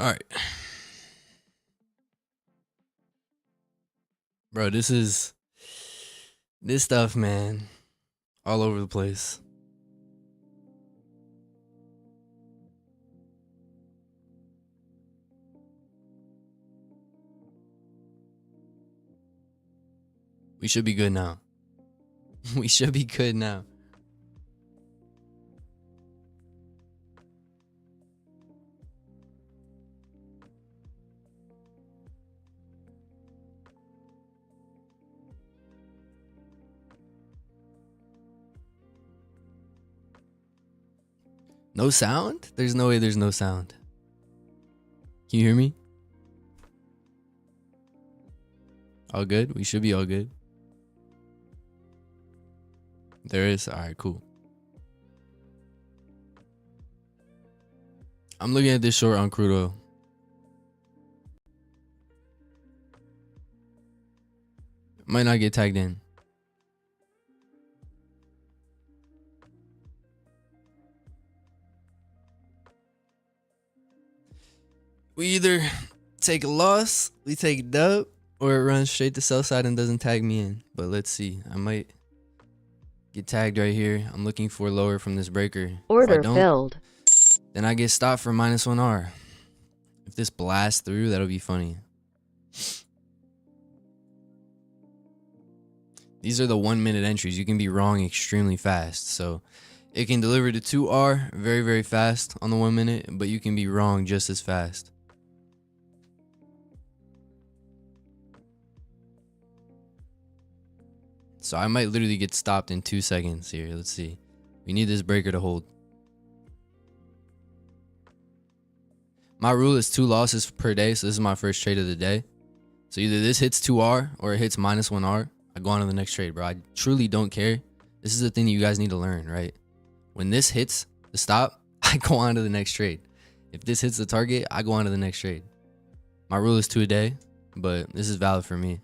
All right. Bro, this stuff, man, all over the place. We should be good now. We should be good now. No sound? There's no way there's no sound. Can you hear me? All good? We should be all good. There is? Alright, cool. I'm looking at this short on crude oil. Might not get tagged in. We either take a loss, we take a dub, or it runs straight to sell side and doesn't tag me in. But let's see. I might get tagged right here. I'm looking for lower from this breaker. Order filled. Then I get stopped for -1R. If this blasts through, that'll be funny. These are the 1 minute entries. You can be wrong extremely fast. So it can deliver to 2R very, very fast on the 1 minute, but you can be wrong just as fast. So I might literally get stopped in 2 seconds here. Let's see. We need this breaker to hold. My rule is 2 losses per day. So this is my first trade of the day. So either this hits 2R or it hits -1R. I go on to the next trade, bro. I truly don't care. This is the thing that you guys need to learn, right? When this hits the stop, I go on to the next trade. If this hits the target, I go on to the next trade. My rule is 2 a day, but this is valid for me.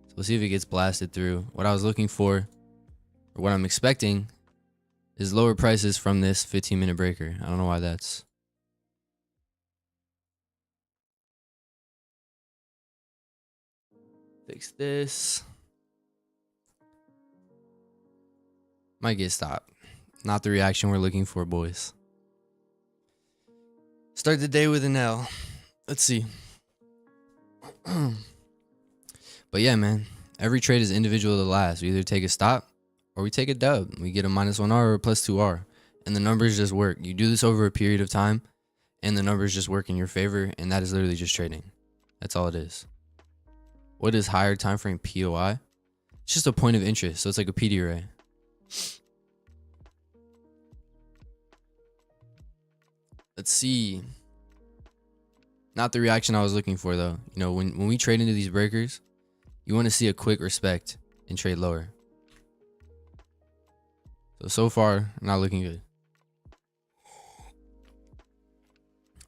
So we'll see if it gets blasted through. What I was looking for, or what I'm expecting, is lower prices from this 15-minute breaker. I don't know why that's. Fix this. Might get stopped. Not the reaction we're looking for, boys. Start the day with an L. Let's see. But yeah, man. Every trade is individual to the last. We either take a stop or we take a dub. We get a -1R or a +2R. And the numbers just work. You do this over a period of time and the numbers just work in your favor. And that is literally just trading. That's all it is. What is higher time frame POI? It's just a point of interest. So it's like a PD array. Let's see. Not the reaction I was looking for, though. You know, when we trade into these breakers, you want to see a quick respect and trade lower. So far, not looking good.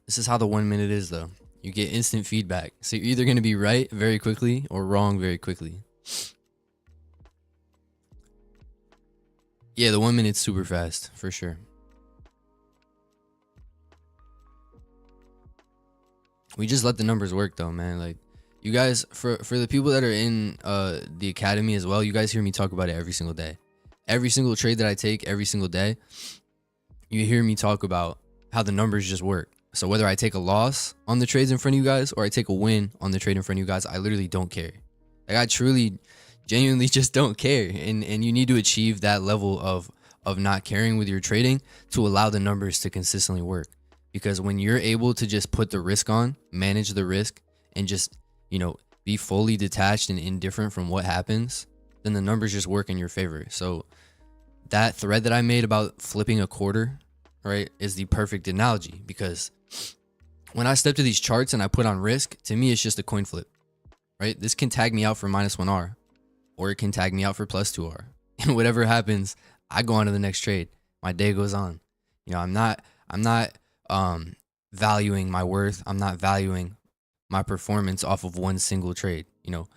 This is how the 1 minute is, though. You get instant feedback. So you're either going to be right very quickly or wrong very quickly. Yeah, the 1 minute's super fast, for sure. We just let the numbers work, though, man. Like, you guys, for the people that are in the academy as well, you guys hear me talk about it every single day. Every single trade that I take every single day, you hear me talk about how the numbers just work. So whether I take a loss on the trades in front of you guys or I take a win on the trade in front of you guys, I literally don't care. Like, I truly, genuinely just don't care. And you need to achieve that level of not caring with your trading to allow the numbers to consistently work. Because when you're able to just put the risk on, manage the risk, and just, you know, be fully detached and indifferent from what happens, then the numbers just work in your favor. So that thread that I made about flipping a quarter, right, is the perfect analogy. Because when I step to these charts and I put on risk, to me, it's just a coin flip, right? This can tag me out for -1R, or it can tag me out for +2R. And whatever happens, I go on to the next trade. My day goes on. You know, I'm not valuing my worth. I'm not valuing my performance off of one single trade. You know,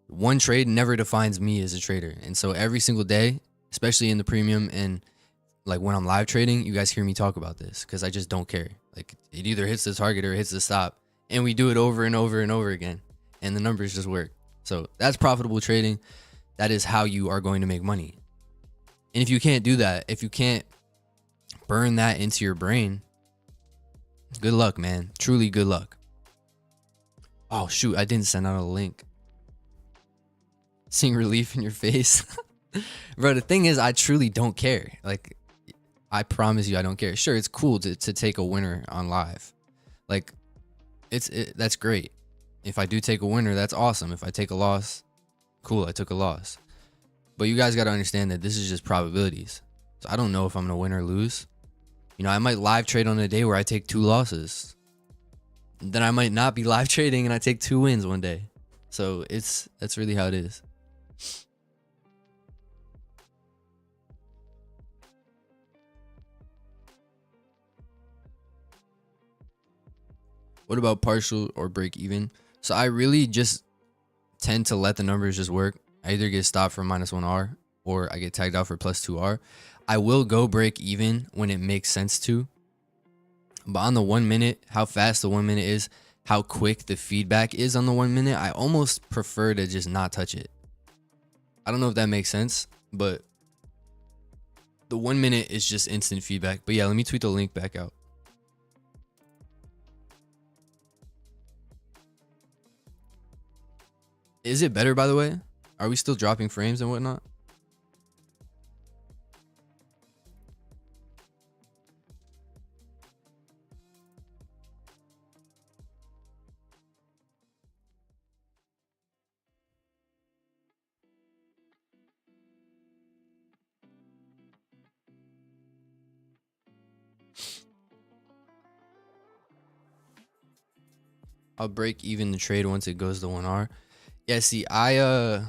one trade never defines me as a trader. And so every single day, especially in the premium and like when I'm live trading, you guys hear me talk about this because I just don't care. Like it either hits the target or it hits the stop, and we do it over and over and over again, and the numbers just work. So that's profitable trading. That is how you are going to make money. And if you can't do that, if you can't burn that into your brain, good luck, man. Truly good luck. Oh shoot, I didn't send out a link. Seeing relief in your face. Bro, the thing is, I truly don't care. Like, I promise you I don't care. Sure, it's cool to take a winner on live. Like, that's great. If I do take a winner, that's awesome. If I take a loss, cool, I took a loss. But you guys got to understand that this is just probabilities. So I don't know if I'm going to win or lose. You know, I might live trade on a day where I take 2 losses. Then I might not be live trading and I take 2 wins one day. So that's really how it is. What about partial or break even? So I really just tend to let the numbers just work. I either get stopped for -1R or I get tagged out for +2R. I will go break even when it makes sense to. But on the 1 minute, how fast the 1 minute is, how quick the feedback is on the 1 minute, I almost prefer to just not touch it. I don't know if that makes sense, but the 1 minute is just instant feedback. But yeah, let me tweet the link back out. Is it better, by the way? Are we still dropping frames and whatnot? I'll break even the trade once it goes to 1R. Yeah, see, I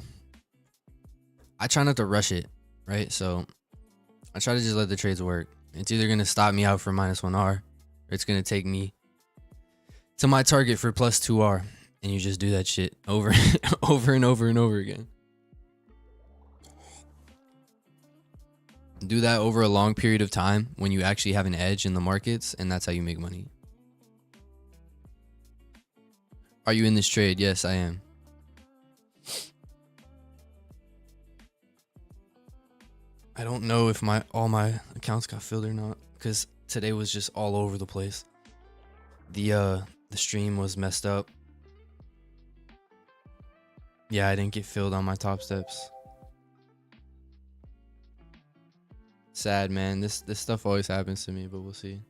try not to rush it, right? So I try to just let the trades work. It's either gonna stop me out for -1R, or it's gonna take me to my target for +2R, and you just do that shit over over and over and over again. Do that over a long period of time when you actually have an edge in the markets, and that's how you make money. Are you in this trade? Yes, I am. I don't know if all my accounts got filled or not, because today was just all over the place. The stream was messed up. Yeah, I didn't get filled on my top steps. Sad, man. This stuff always happens to me, but we'll see.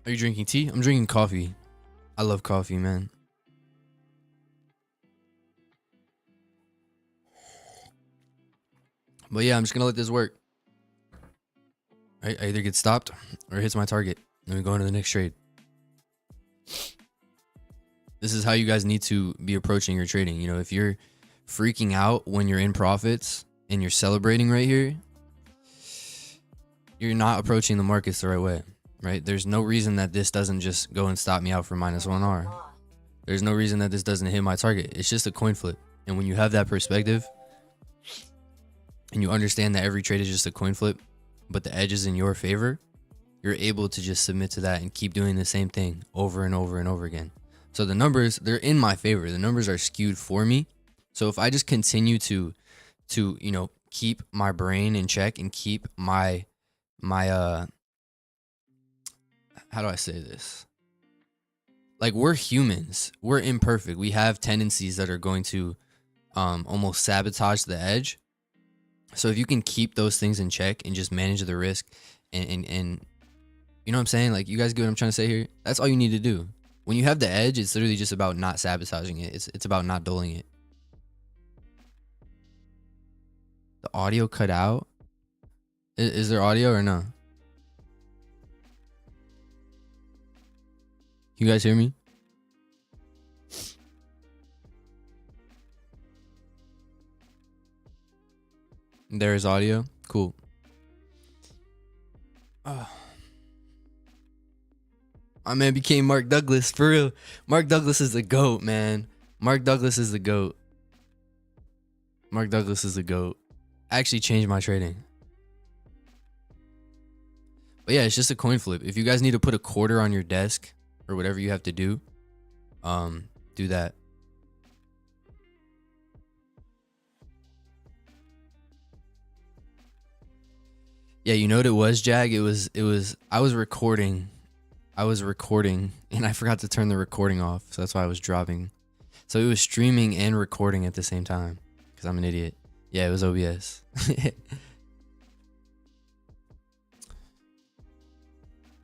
Are you drinking tea? I'm drinking coffee. I love coffee, man. But yeah, I'm just gonna let this work. I either get stopped or it hits my target. Then we go into the next trade. This is how you guys need to be approaching your trading. You know, if you're freaking out when you're in profits and you're celebrating right here, you're not approaching the markets the right way, right? There's no reason that this doesn't just go and stop me out for -1R. There's no reason that this doesn't hit my target. It's just a coin flip. And when you have that perspective and you understand that every trade is just a coin flip, but the edge is in your favor, you're able to just submit to that and keep doing the same thing over and over and over again. So the numbers, they're in my favor. The numbers are skewed for me. So if I just continue to you know, keep my brain in check and keep my how do I say this? Like, we're humans. We're imperfect. We have tendencies that are going to almost sabotage the edge. So if you can keep those things in check and just manage the risk and you know what I'm saying? Like, you guys get what I'm trying to say here? That's all you need to do. When you have the edge, it's literally just about not sabotaging it. It's about not doling it. The audio cut out? Is there audio or no? You guys hear me? There is audio. Cool. My man became Mark Douglas, for real. Mark Douglas is the GOAT, man. Mark Douglas is the GOAT. Mark Douglas is the GOAT. actually changed my trading. But yeah, it's just a coin flip. If you guys need to put a quarter on your desk or whatever you have to do that. Yeah, you know what it was, Jag? It was I was recording and I forgot to turn the recording off, so that's why I was dropping. So it was streaming and recording at the same time because I'm an idiot. Yeah, it was OBS.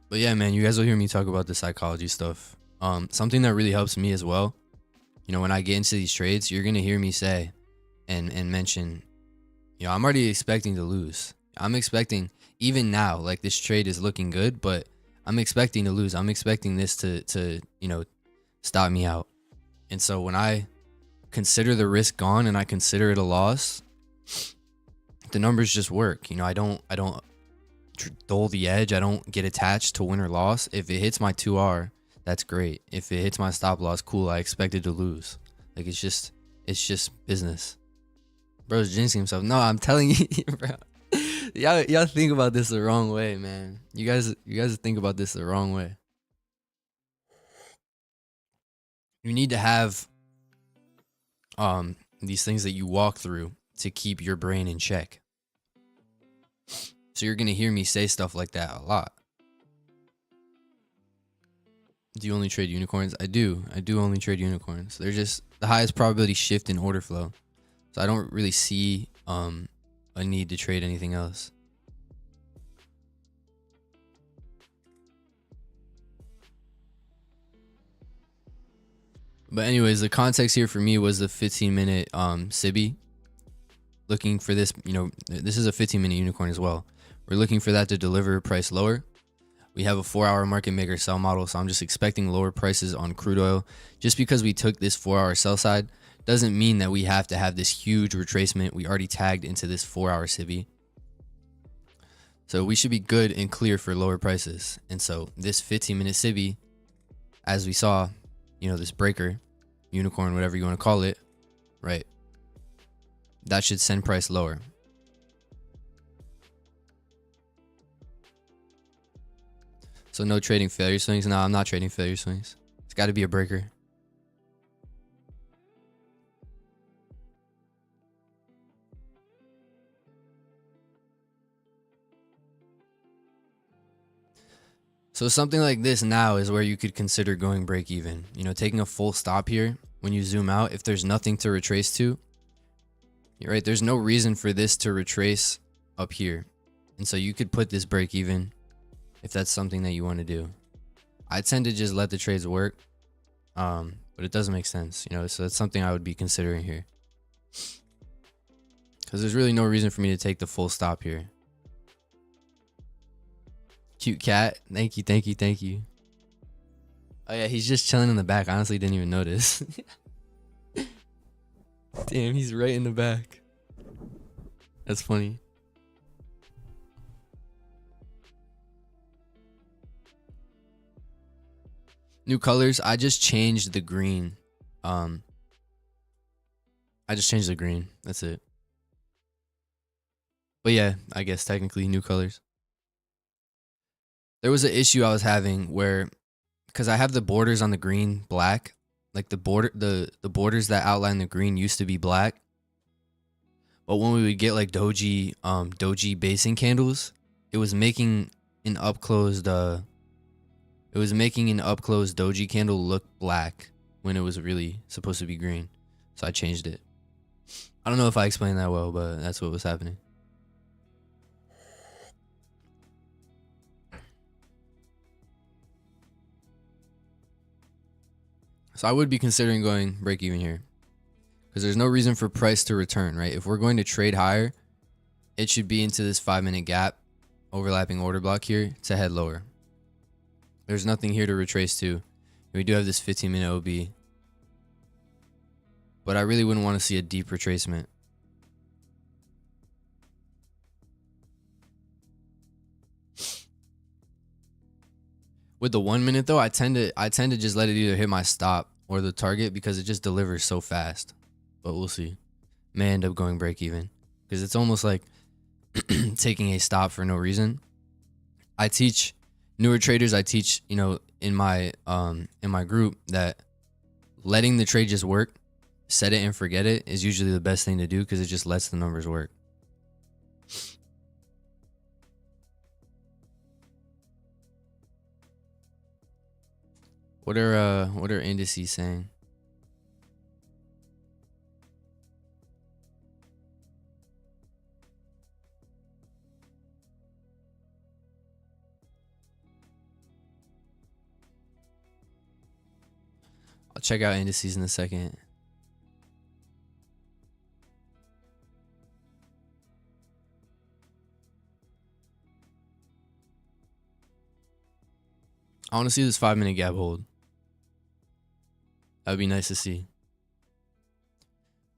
But yeah, man, you guys will hear me talk about the psychology stuff. Something that really helps me as well, you know, when I get into these trades, you're gonna hear me say and mention, you know, I'm already expecting to lose. I'm expecting, even now, like this trade is looking good, but I'm expecting to lose. I'm expecting this to you know, stop me out. And so when I consider the risk gone and I consider it a loss, the numbers just work. You know, I don't dull the edge. I don't get attached to win or loss. If it hits my 2R, that's great. If it hits my stop loss, cool. I expected to lose. Like it's just business. Bro's jinxing himself. No, I'm telling you, bro. Y'all think about this the wrong way, man. You guys think about this the wrong way. You need to have these things that you walk through to keep your brain in check. So you're gonna hear me say stuff like that a lot. Do you only trade unicorns? I do only trade unicorns. They're just the highest probability shift in order flow. So I don't really see a need to trade anything else. But anyways, the context here for me was the 15-minute SIBI. Looking for this, you know, this is a 15-minute unicorn as well. We're looking for that to deliver price lower. We have a 4-hour market maker sell model, so I'm just expecting lower prices on crude oil. Just because we took this 4-hour sell side doesn't mean that we have to have this huge retracement. We already tagged into this 4-hour SIBI. So we should be good and clear for lower prices. And so this 15-minute SIBI, as we saw, you know, this breaker, unicorn, whatever you want to call it, right? That should send price lower. So no trading failure swings. No, I'm not trading failure swings. It's got to be a breaker. So something like this now is where you could consider going break even. You know, taking a full stop here. When you zoom out, if there's nothing to retrace to, right? There's no reason for this to retrace up here. And so you could put this break even if that's something that you want to do. I tend to just let the trades work. But it doesn't make sense, you know, so that's something I would be considering here. Because there's really no reason for me to take the full stop here. Cute cat. Thank you, thank you, thank you. Oh yeah, he's just chilling in the back. I honestly didn't even notice. Damn, he's right in the back. That's funny. New colors. I just changed the green. I just changed the green. That's it. But yeah, I guess technically new colors. There was an issue I was having where, because I have the borders on the green black, like the borders that outline the green used to be black. But when we would get like doji basing candles, it was making an up closed doji candle look black when it was really supposed to be green. So I changed it. I don't know if I explained that well, but that's what was happening. So I would be considering going break even here, because there's no reason for price to return, right? If we're going to trade higher, it should be into this 5-minute gap, overlapping order block here to head lower. There's nothing here to retrace to. We do have this 15-minute OB, but I really wouldn't want to see a deep retracement. With the 1 minute though, I tend to just let it either hit my stop or the target because it just delivers so fast. But we'll see. May end up going break even because it's almost like taking a stop for no reason. I teach newer traders, I teach, you know, in my group, that letting the trade just work, set it and forget it, is usually the best thing to do, because it just lets the numbers work. What are indices saying? I'll check out indices in a second. I want to see this 5-minute gap hold. That would be nice to see.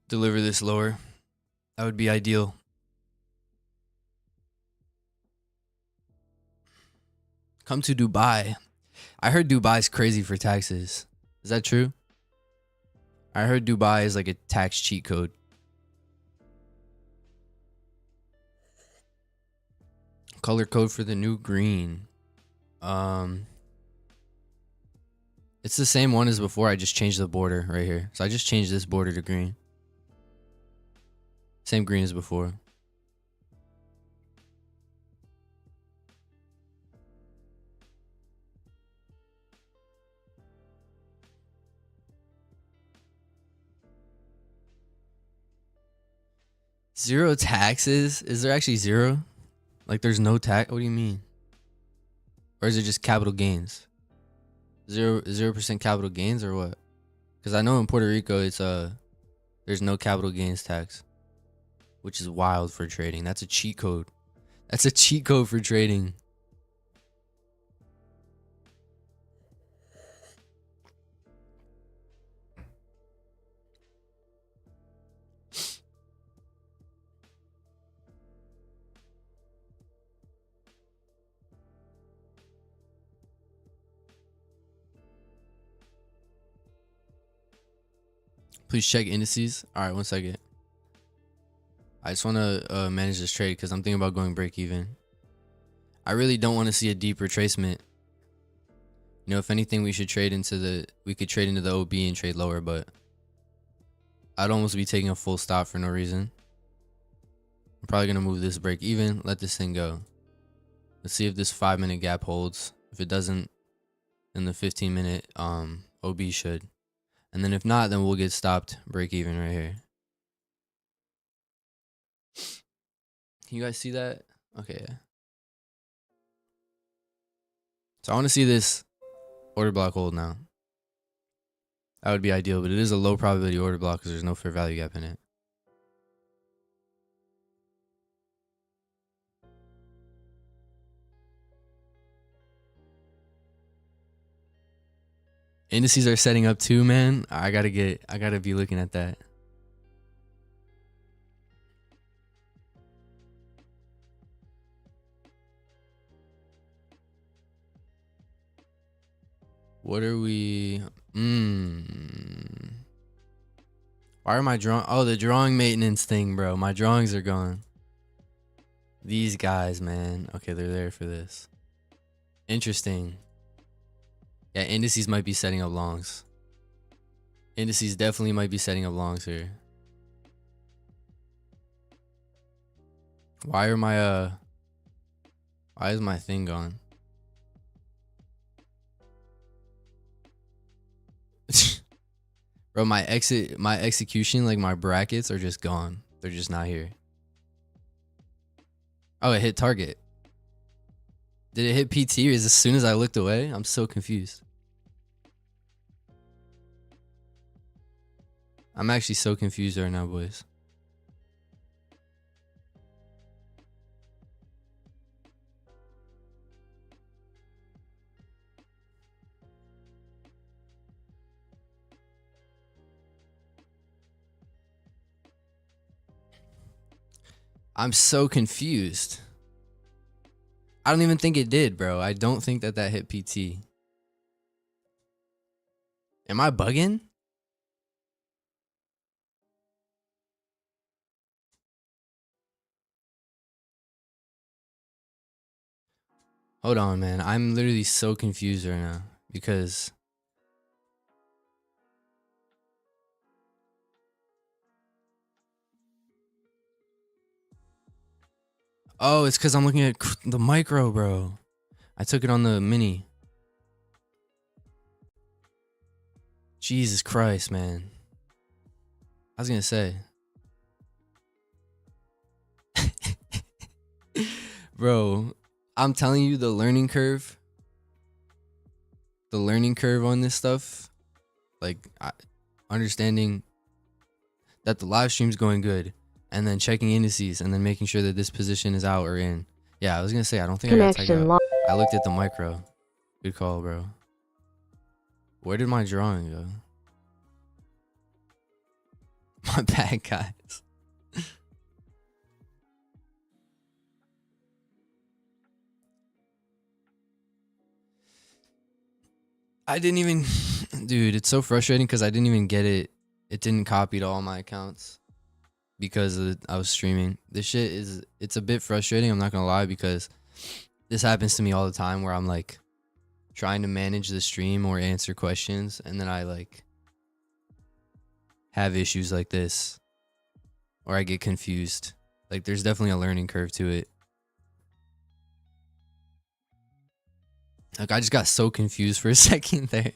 Deliver this lower. That would be ideal. Come to Dubai. I heard Dubai's crazy for taxes. Is that true? I heard Dubai is like a tax cheat code. Color code for the new green. It's the same one as before. I just changed the border right here. So I just changed this border to green. Same green as before. Zero taxes? Is there actually zero? Like there's no tax? What do you mean? Or is it just capital gains? 0% capital gains or what? Because I know in Puerto Rico it's there's no capital gains tax, which is wild for trading. That's a cheat code. That's a cheat code for trading. Please check indices. All right, 1 second. I just want to manage this trade because I'm thinking about going break even. I really don't want to see a deep retracement. You know, if anything, we could trade into the OB and trade lower, but I'd almost be taking a full stop for no reason. I'm probably gonna move this break even, let this thing go. Let's see if this 5-minute gap holds. If it doesn't, then the 15-minute OB should. And then if not, then we'll get stopped break even right here. Can you guys see that? Okay. Yeah. So I want to see this order block hold now. That would be ideal, but it is a low probability order block because there's no fair value gap in it. Indices are setting up too, man. I gotta be looking at that. What are we? Why are my drawing? Oh, the drawing maintenance thing, bro. My drawings are gone. These guys, man. Okay, they're there for this. Interesting. Yeah, indices might be setting up longs. Indices definitely might be setting up longs here. Why are my why is my thing gone? Bro, my execution, like my brackets are just gone. They're just not here. Oh, it hit target. Did it hit PT or is as soon as I looked away? I'm so confused. I'm actually so confused right now, boys. I'm so confused. I don't even think it did, bro. I don't think that hit PT. Am I bugging? Hold on, man. I'm literally so confused right now because oh, it's because I'm looking at the micro, bro. I took it on the mini. Jesus Christ, man. I was gonna say, bro, I'm telling you, the learning curve on this stuff, like understanding that the live stream's going good, and then checking indices, and then making sure that this position is out or in. Yeah, I was gonna say, I don't think I got tagged out. I looked at the micro. Good call, bro. Where did my drawing go? My bad, guys. I didn't even, dude, it's so frustrating because I didn't even get it. It didn't copy to all my accounts because I was streaming. This shit it's a bit frustrating, I'm not gonna lie, because this happens to me all the time where I'm like trying to manage the stream or answer questions, and then I like have issues like this, or I get confused. Like, there's definitely a learning curve to it. Like, I just got so confused for a second there.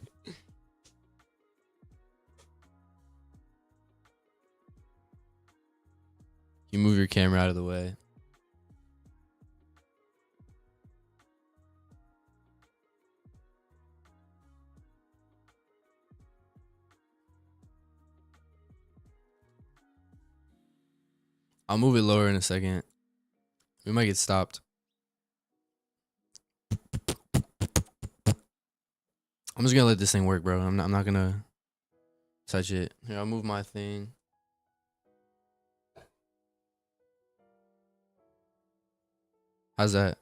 You move your camera out of the way. I'll move it lower in a second. We might get stopped. I'm just gonna let this thing work, bro. I'm not gonna touch it. Here, I'll move my thing. How's that?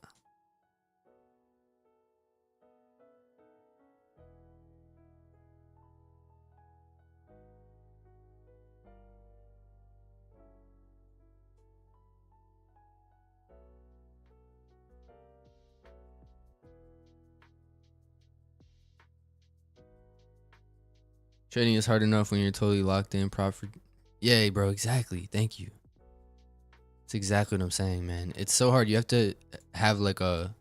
Trading is hard enough when you're totally locked in proper. Yay, bro. Exactly. Thank you. That's exactly what I'm saying, man. It's so hard. You have to have like a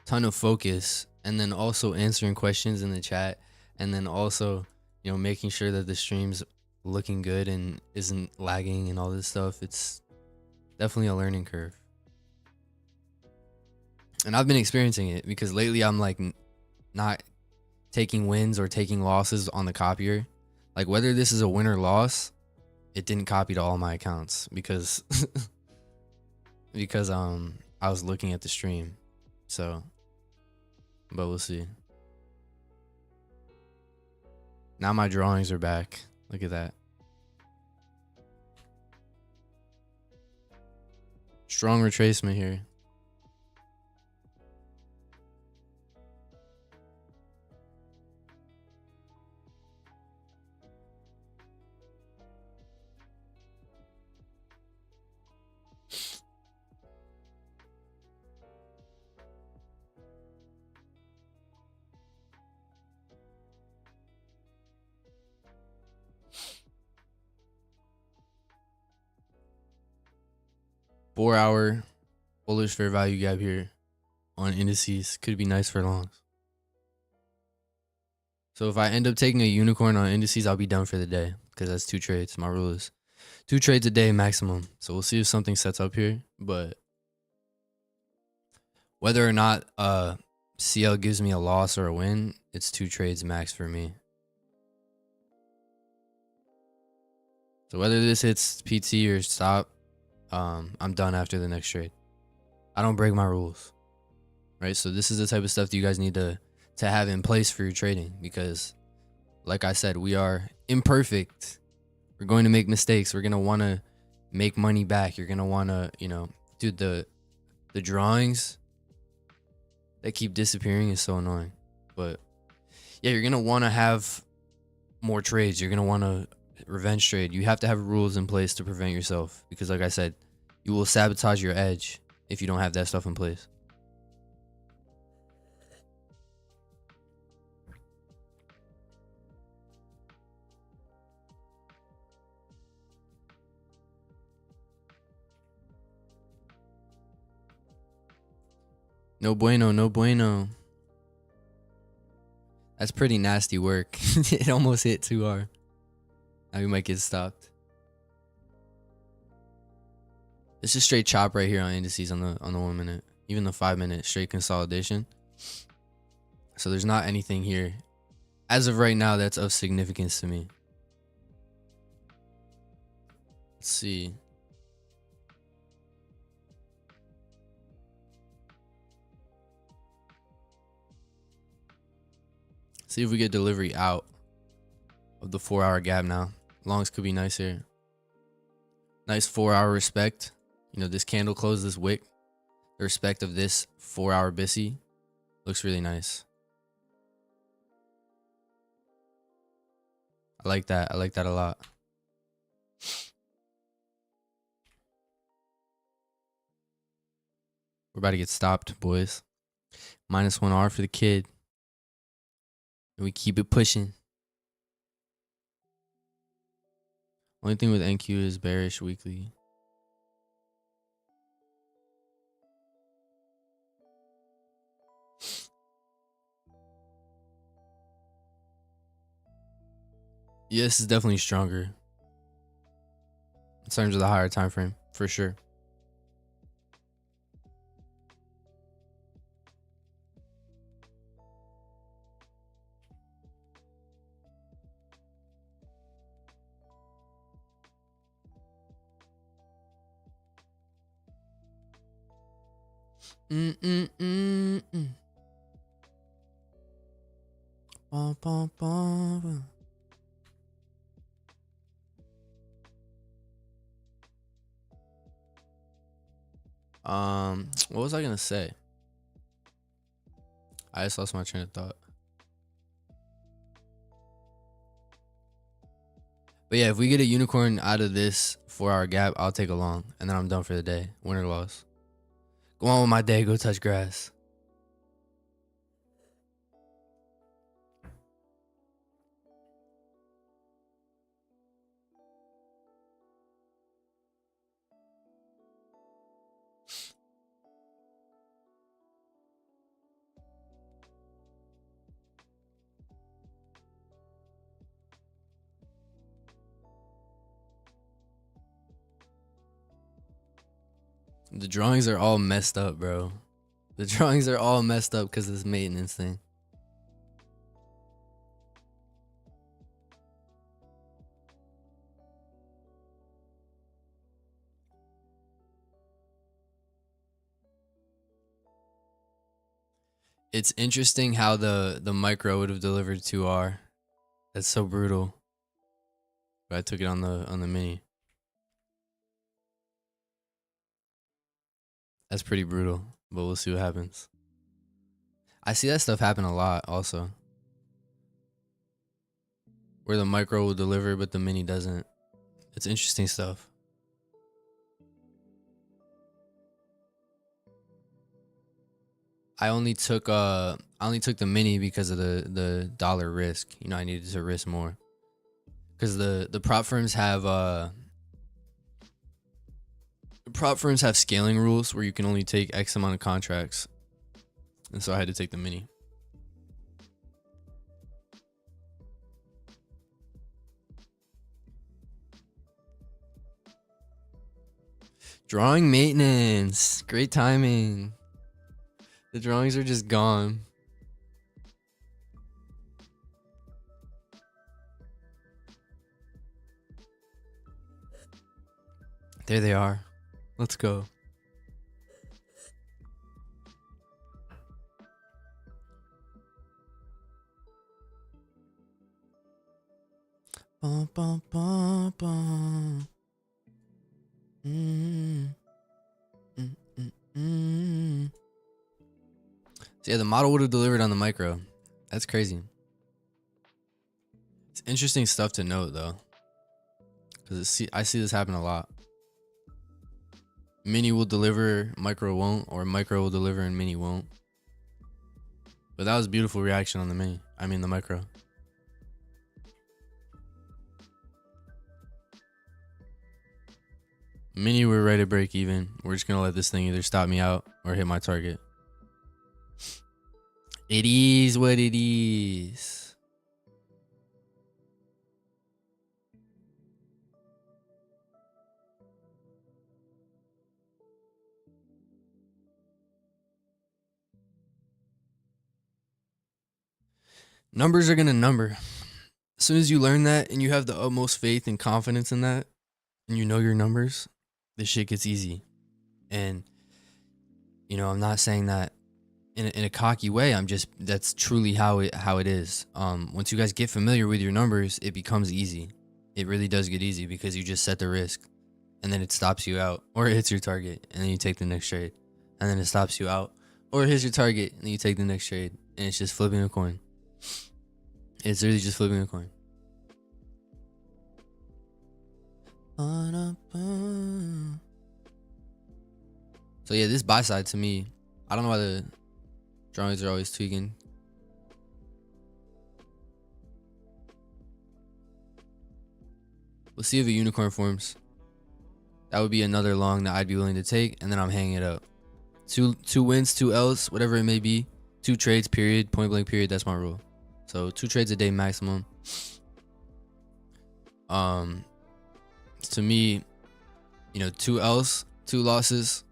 ton of focus, and then also answering questions in the chat, and then also, you know, making sure that the stream's looking good and isn't lagging and all this stuff. It's definitely a learning curve. And I've been experiencing it because lately I'm like not taking wins or taking losses on the copier. Like, whether this is a win or loss, it didn't copy to all my accounts because because I was looking at the stream. So, but we'll see. Now my drawings are back. Look at that. Strong retracement here. Four-hour bullish fair value gap here on indices could be nice for longs. So if I end up taking a unicorn on indices, I'll be done for the day because that's 2 trades. My rule is 2 trades a day maximum. So we'll see if something sets up here. But whether or not CL gives me a loss or a win, it's 2 trades max for me. So whether this hits PT or stop, I'm done after the next trade. I don't break my rules, right? So this is the type of stuff that you guys need to have in place for your trading, because like I said, we are imperfect. We're going to make mistakes. We're going to want to make money back. You're going to want to, you know, dude, the drawings that keep disappearing is so annoying. But yeah, you're going to want to have more trades. You're going to want to revenge trade. You have to have rules in place to prevent yourself, because like I said, you will sabotage your edge if you don't have that stuff in place. No bueno, no bueno. That's pretty nasty work. It almost hit 2R. Now we might get stopped. This is straight chop right here on indices on the 1 minute. Even the 5 minute straight consolidation. So there's not anything here as of right now that's of significance to me. Let's see. See if we get delivery out of the 4-hour gap now. Longs could be nice here. Nice 4-hour respect. You know, this candle closed, this wick. The respect of this 4-hour BISI looks really nice. I like that. I like that a lot. We're about to get stopped, boys. -1R for the kid. And we keep it pushing. Only thing with NQ is bearish weekly. Yeah, this is definitely stronger in terms of the higher time frame, for sure. Ba, ba, ba. What was I gonna say? I just lost my train of thought. But yeah, if we get a unicorn out of this 4-hour gap, I'll take a long, and then I'm done for the day. Win or loss. Go on with my day. Go touch grass. The drawings are all messed up, bro. The drawings are all messed up because of this maintenance thing. It's interesting how the micro would have delivered 2R. That's so brutal. But I took it on the mini. That's pretty brutal, but we'll see what happens. I see that stuff happen a lot also. Where the micro will deliver, but the mini doesn't. It's interesting stuff. I only took the mini because of the dollar risk. You know, I needed to risk more. Because the prop firms have scaling rules where you can only take X amount of contracts. And so I had to take the mini. Drawing maintenance. Great timing. The drawings are just gone. There they are. Let's go. Bum, bum, bum, bum. So yeah, the model would have delivered on the micro. That's crazy. It's interesting stuff to note though, because I see this happen a lot. Mini will deliver, micro won't, or micro will deliver and mini won't. But that was beautiful reaction on the mini. I mean the micro. Mini, we're ready to break even. We're just gonna let this thing either stop me out or hit my target. It is what it is. Numbers are gonna number. As soon as you learn that and you have the utmost faith and confidence in that, and you know your numbers, this shit gets easy. And you know, I'm not saying that in a cocky way. I'm just, that's truly how it is. Once you guys get familiar with your numbers, it becomes easy. It really does get easy because you just set the risk, and then it stops you out, or it hits your target, and then you take the next trade, and then it stops you out, or it hits your target, and then you take the next trade, and it's just flipping a coin. It's really just flipping a coin. So yeah, this buy side to me, I don't know why the drawings are always tweaking. We'll see if a unicorn forms. That would be another long that I'd be willing to take, and then I'm hanging it up. Two wins, 2 L's, whatever it may be. 2 trades, period, point blank period. That's my rule. So 2 trades a day maximum. To me, you know, 2 L's, 2 losses.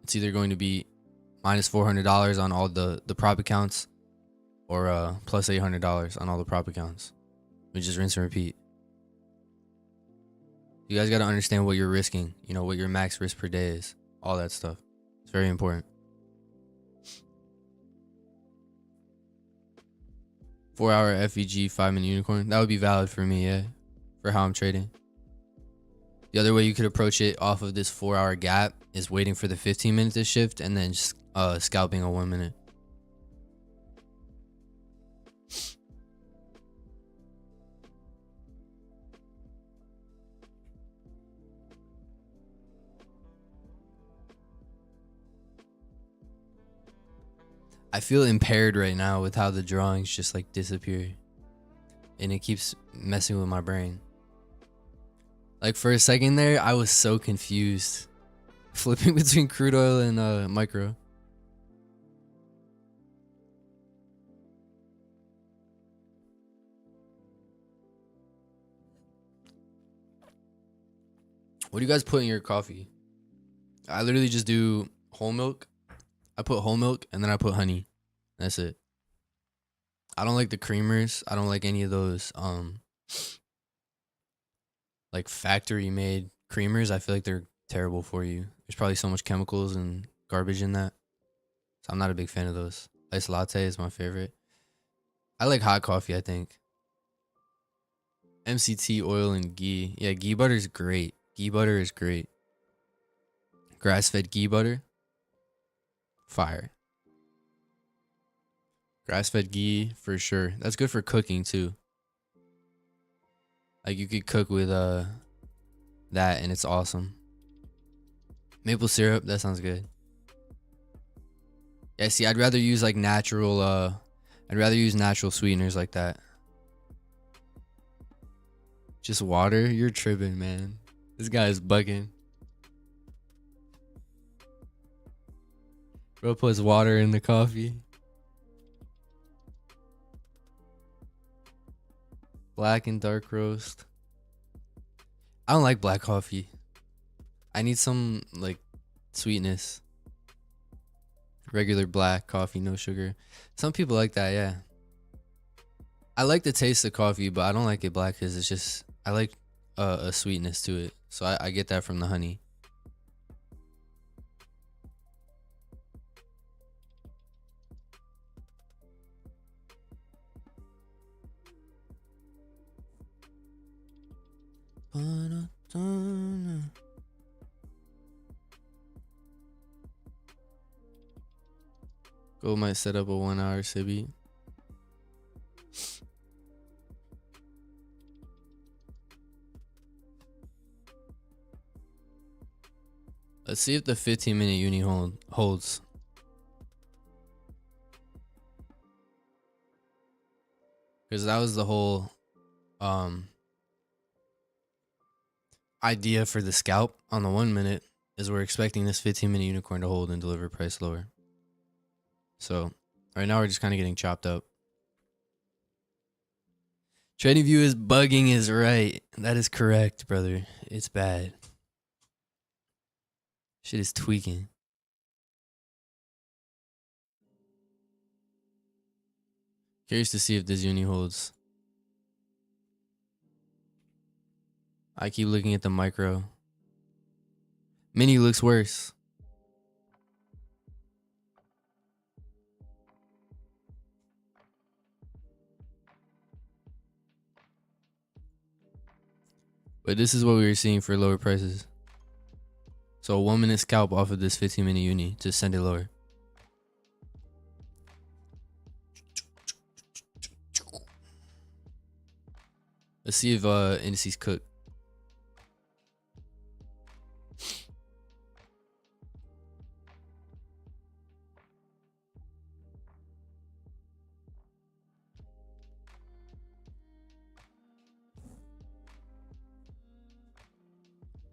It's either going to be minus $400 on all the prop accounts, or plus $800 on all the prop accounts. We just rinse and repeat. You guys got to understand what you're risking. You know, what your max risk per day is. All that stuff. It's very important. 4-hour FEG 5-minute unicorn. That would be valid for me, yeah, for how I'm trading. The other way you could approach it off of this 4-hour gap is waiting for the 15-minute to shift and then just scalping a 1 minute. I feel impaired right now with how the drawings just like disappear, and it keeps messing with my brain. Like for a second there, I was so confused, flipping between crude oil and micro. What do you guys put in your coffee? I literally just do whole milk. I put whole milk and then I put honey. That's it. I don't like the creamers. I don't like any of those like factory made creamers. I feel like they're terrible for you. There's probably so much chemicals and garbage in that. So I'm not a big fan of those. Iced latte is my favorite. I like hot coffee, I think. MCT oil and ghee. Yeah, ghee butter is great. Ghee butter is great. Grass-fed ghee butter. Fire. Grass-fed ghee for sure. That's good for cooking too. Like you could cook with that and it's awesome. Maple syrup, that sounds good. Yeah, see, I'd rather use like natural I'd rather use natural sweeteners like that. Just water? You're tripping, man. This guy is bugging. Bro puts water in the coffee. Black and dark roast. I don't like black coffee. I need some like sweetness. Regular black coffee, no sugar. Some people like that, yeah. I like the taste of coffee, but I don't like it black because it's just, I like a sweetness to it. So I get that from the honey. Go might set up a 1-hour Sibi. Let's see if the 15-minute uni holds. Because that was the whole idea for the scalp on the 1 minute, is we're expecting this 15-minute unicorn to hold and deliver price lower. So Right now we're just kind of getting chopped up. Trading view is bugging is right. That is correct, brother. It's bad. Shit is tweaking. Curious to see if this uni holds. I keep looking at the micro. Mini looks worse. But this is what we were seeing for lower prices. So a 1 minute scalp off of this 15-minute uni to send it lower. Let's see if indices cook.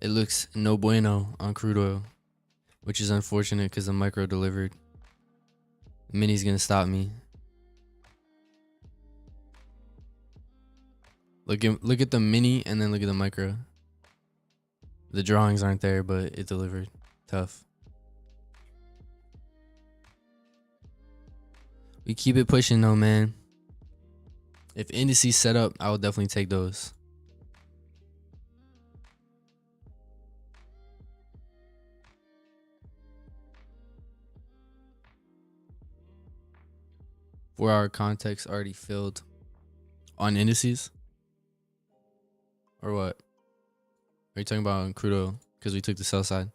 It looks no bueno on crude oil, which is unfortunate because the micro delivered. Mini's gonna stop me. Look at the mini and then look at the micro. The drawings aren't there, but it delivered. Tough. We keep it pushing though, man. If indices set up, I will definitely take those. Four-hour context already filled on indices, or what? Are you talking about on crude oil? Because we took the sell side.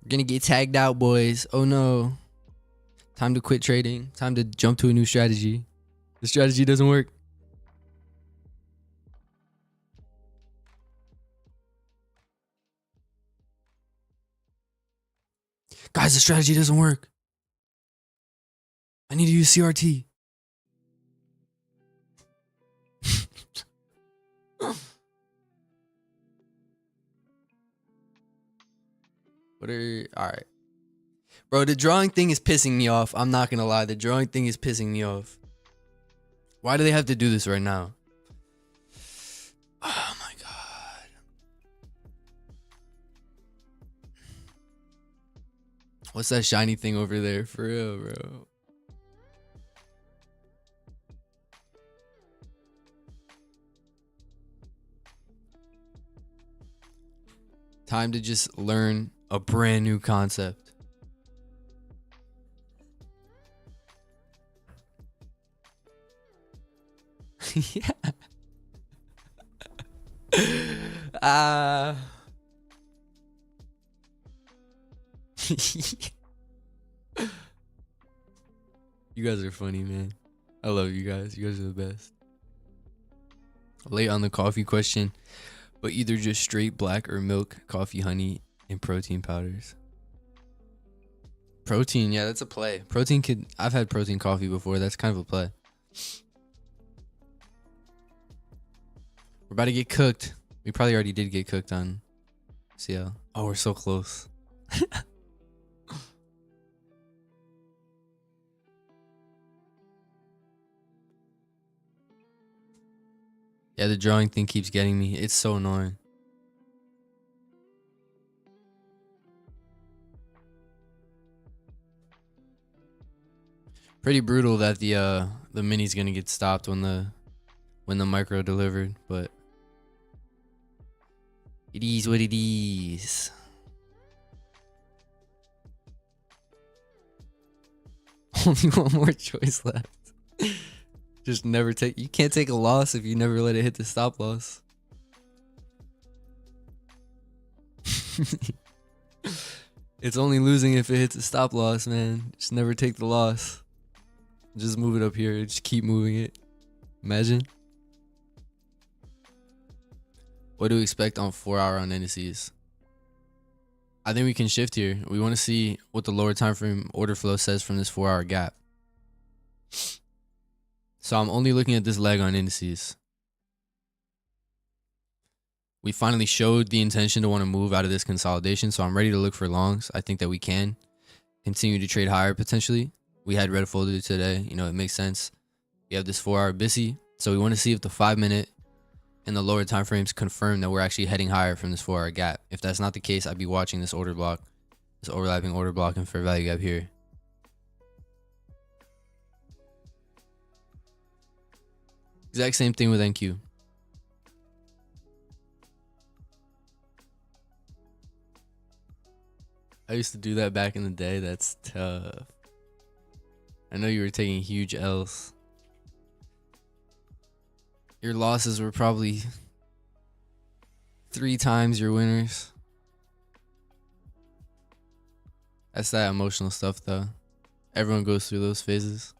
We're gonna get tagged out, boys. Oh no. Time to quit trading. Time to jump to a new strategy. The strategy doesn't work. Guys, the strategy doesn't work. I need to use CRT. Alright. Bro, the drawing thing is pissing me off. I'm not gonna lie. The drawing thing is pissing me off. Why do they have to do this right now? Oh my god. What's that shiny thing over there? For real, bro. Time to just learn a brand new concept. Yeah. You guys are funny, man. I love you guys. You guys are the best. Late on the coffee question, but either just straight black or milk, coffee, honey, and protein powders. Protein, yeah, that's a play. Protein could. I've had protein coffee before. That's kind of a play. We're about to get cooked. We probably already did get cooked on CL. Oh, we're so close. Yeah, the drawing thing keeps getting me. It's so annoying. Pretty brutal that the mini's gonna get stopped when the micro delivered, but it is what it is. Only one more choice left. Just never take. You can't take a loss if you never let it hit the stop loss. It's only losing if it hits a stop loss, man. Just never take the loss. Just move it up here. Just keep moving it. Imagine. What do we expect on 4 hour on indices? I think we can shift here. We want to see what the lower time frame order flow says from this 4-hour gap. So I'm only looking at this leg on indices. We finally showed the intention to want to move out of this consolidation, so I'm ready to look for longs. I think that we can continue to trade higher potentially. We had red folded today. You know, it makes sense. We have this 4-hour BISI, so we want to see if the 5-minute and the lower time frames confirm that we're actually heading higher from this 4-hour gap. If that's not the case, I'd be watching this order block, this overlapping order block and fair value gap here. Exact same thing with NQ. I used to do that back in the day. That's tough. I know you were taking huge L's. Your losses were probably 3 times your winners. That's that emotional stuff though. Everyone goes through those phases.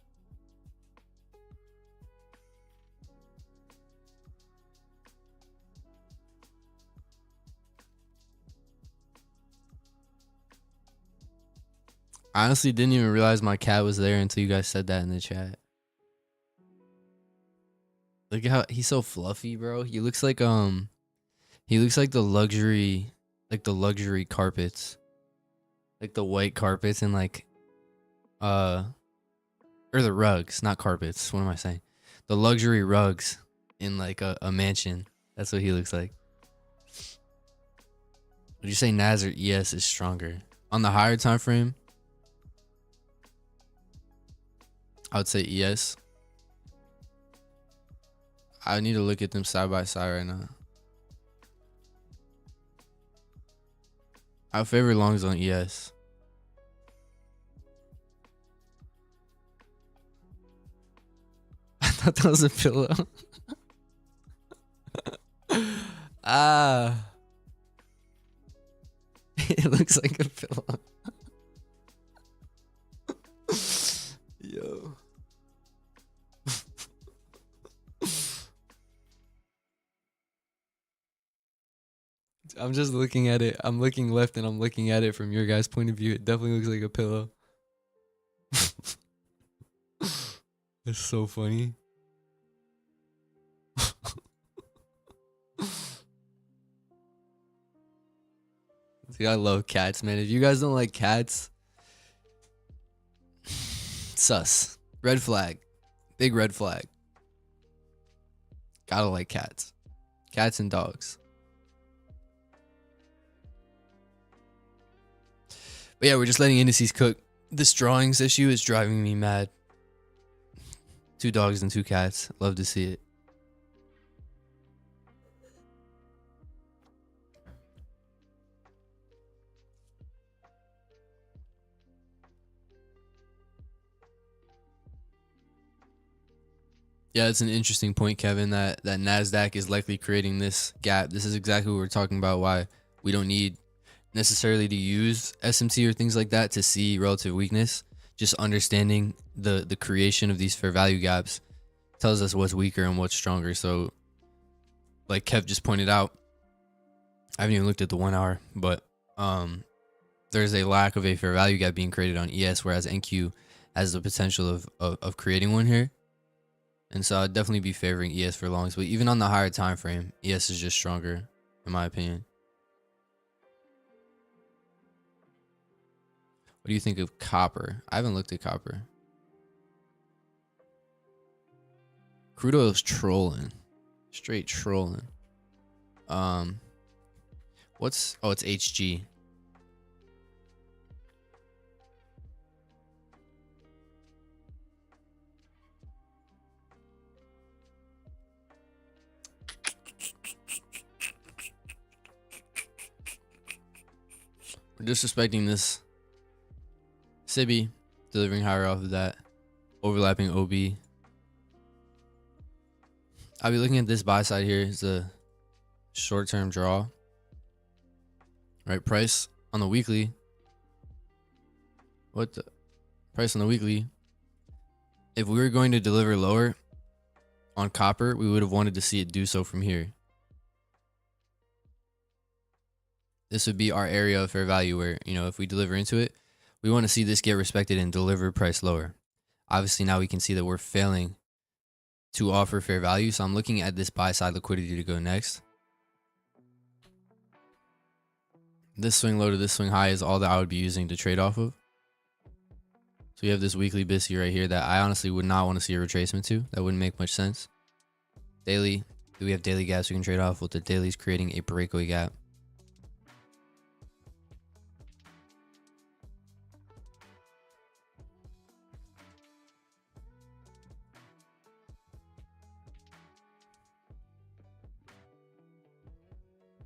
I honestly didn't even realize my cat was there until you guys said that in the chat. Look at how he's so fluffy, bro. He looks like the luxury carpets. Like the white carpets and like or the rugs, not carpets. What am I saying? The luxury rugs in like a mansion. That's what he looks like. Would you say NAS or ES is stronger? On the higher time frame, I would say ES. I need to look at them side by side right now. I favor longs on ES. I thought that was a pillow. Ah. It looks like a pillow. Yo. I'm just looking at it. I'm looking left and I'm looking at it from your guys' point of view. It definitely looks like a pillow. It's so funny. See, I love cats, man. If you guys don't like cats, sus. Red flag. Big red flag. Gotta like cats. Cats and dogs. But yeah, we're just letting indices cook. This drawings issue is driving me mad. 2 dogs and 2 cats. Love to see it. Yeah, it's an interesting point, Kevin, that NASDAQ is likely creating this gap. This is exactly what we're talking about, why we don't need necessarily to use SMT or things like that to see relative weakness. Just understanding the creation of these fair value gaps tells us what's weaker and what's stronger. So like Kev just pointed out, I haven't even looked at the 1 hour, but there's a lack of a fair value gap being created on ES, whereas NQ has the potential of creating one here. And so I'd definitely be favoring ES for longs, but even on the higher time frame, ES is just stronger, in my opinion. What do you think of copper? I haven't looked at copper. Crude oil is trolling. Straight trolling. It's HG. We're disrespecting this SIBI, delivering higher off of that, overlapping OB. I'll be looking at this buy side here. It's a short-term draw. Right, price on the weekly. What the price on the weekly? If we were going to deliver lower on copper, we would have wanted to see it do so from here. this would be our area of fair value where, you know, if we deliver into it, we want to see this get respected and deliver price lower. Obviously, now we can see that we're failing to offer fair value. So I'm looking at this buy side liquidity to go next. This swing low to this swing high is all that I would be using to trade off of. So we have this weekly BISI right here that I honestly would not want to see a retracement to. That wouldn't make much sense. Daily, do we have daily gaps we can trade off with? The daily is creating a breakaway gap.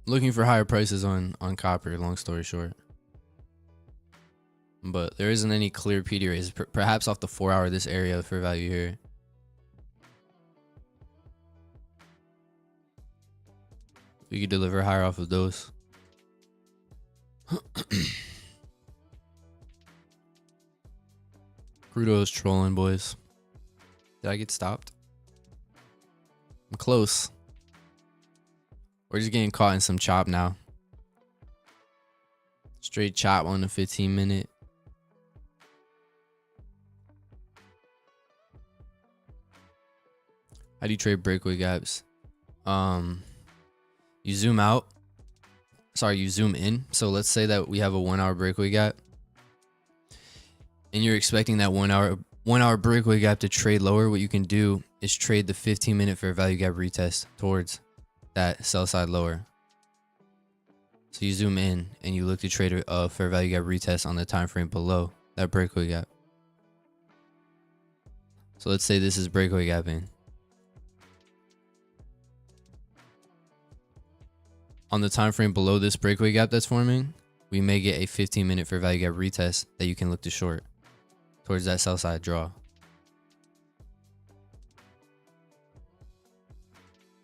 Looking for higher prices on copper, long story short. But there isn't any clear PD raise. Perhaps off the 4 hour, this area for value here. We could deliver higher off of those. Crude oil is trolling, boys. Did I get stopped? I'm close. We're just getting caught in some chop now. Straight chop on the 15-minute. How do you trade breakaway gaps? You zoom out. Sorry, you zoom in. So let's say that we have a 1 hour breakaway gap, and you're expecting that 1 hour breakaway gap to trade lower. What you can do is trade the 15-minute fair value gap retest towards that sell side lower. So you zoom in and you look to trade a fair value gap retest on the time frame below that breakaway gap. So let's say this is breakaway gapping. On the time frame below this breakaway gap that's forming, we may get a 15-minute fair value gap retest that you can look to short towards that sell side draw.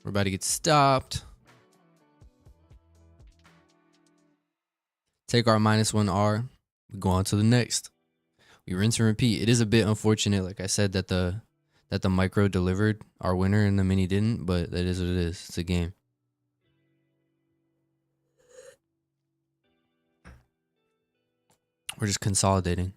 We're about to get stopped. Take our -1R. We go on to the next. We rinse and repeat. It is a bit unfortunate, like I said, that the micro delivered our winner and the mini didn't, but that is what it is. It's a game. We're just consolidating.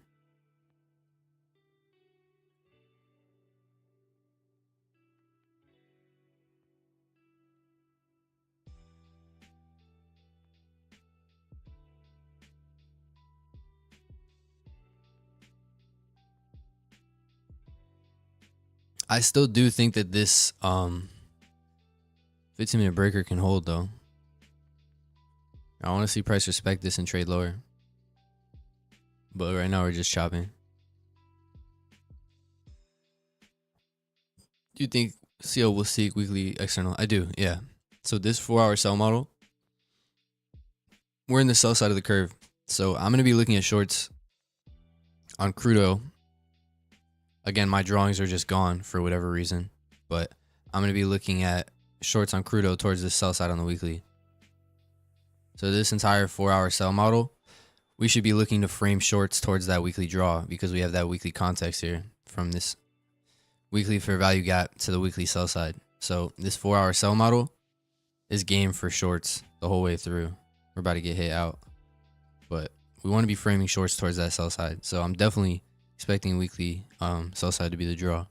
I still do think that this 15-minute breaker can hold though. I want to see price respect this and trade lower. But right now we're just chopping. Do you think CO will seek weekly external? I do, yeah. So this 4 hour sell model, we're in the sell side of the curve. So I'm going to be looking at shorts on crude oil. Again, my drawings are just gone for whatever reason, but I'm going to be looking at shorts on crude oil towards the sell side on the weekly. So this entire 4 hour sell model, we should be looking to frame shorts towards that weekly draw because we have that weekly context here from this weekly fair value gap to the weekly sell side. So this 4 hour sell model is game for shorts the whole way through. We're about to get hit out, but we want to be framing shorts towards that sell side. So I'm definitely expecting weekly sell side to be the draw.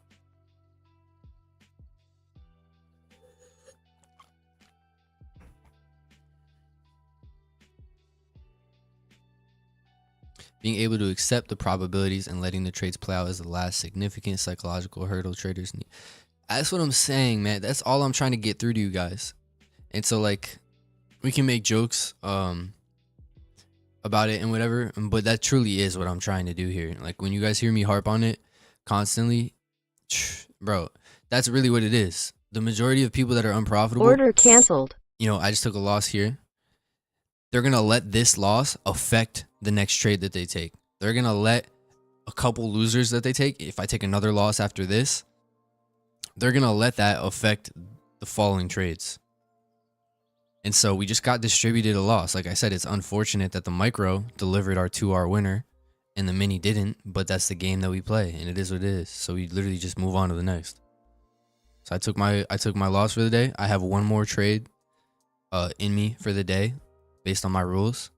Being able to accept the probabilities and letting the trades play out is the last significant psychological hurdle traders need. That's what I'm saying, man. That's all I'm trying to get through to you guys. And so, like, we can make jokes about it and whatever, but that truly is what I'm trying to do here. Like, when you guys hear me harp on it constantly, bro, that's really what it is. The majority of people that are unprofitable, order canceled. You know, I just took a loss here. They're going to let this loss affect the next trade that they take. They're going to let a couple losers that they take, if I take another loss after this, they're going to let that affect the following trades. And so we just got distributed a loss. Like I said, it's unfortunate that the micro delivered our 2R winner and the mini didn't, but that's the game that we play, and it is what it is. So we literally just move on to the next. So I took my loss for the day. I have one more trade in me for the day. based on my rules.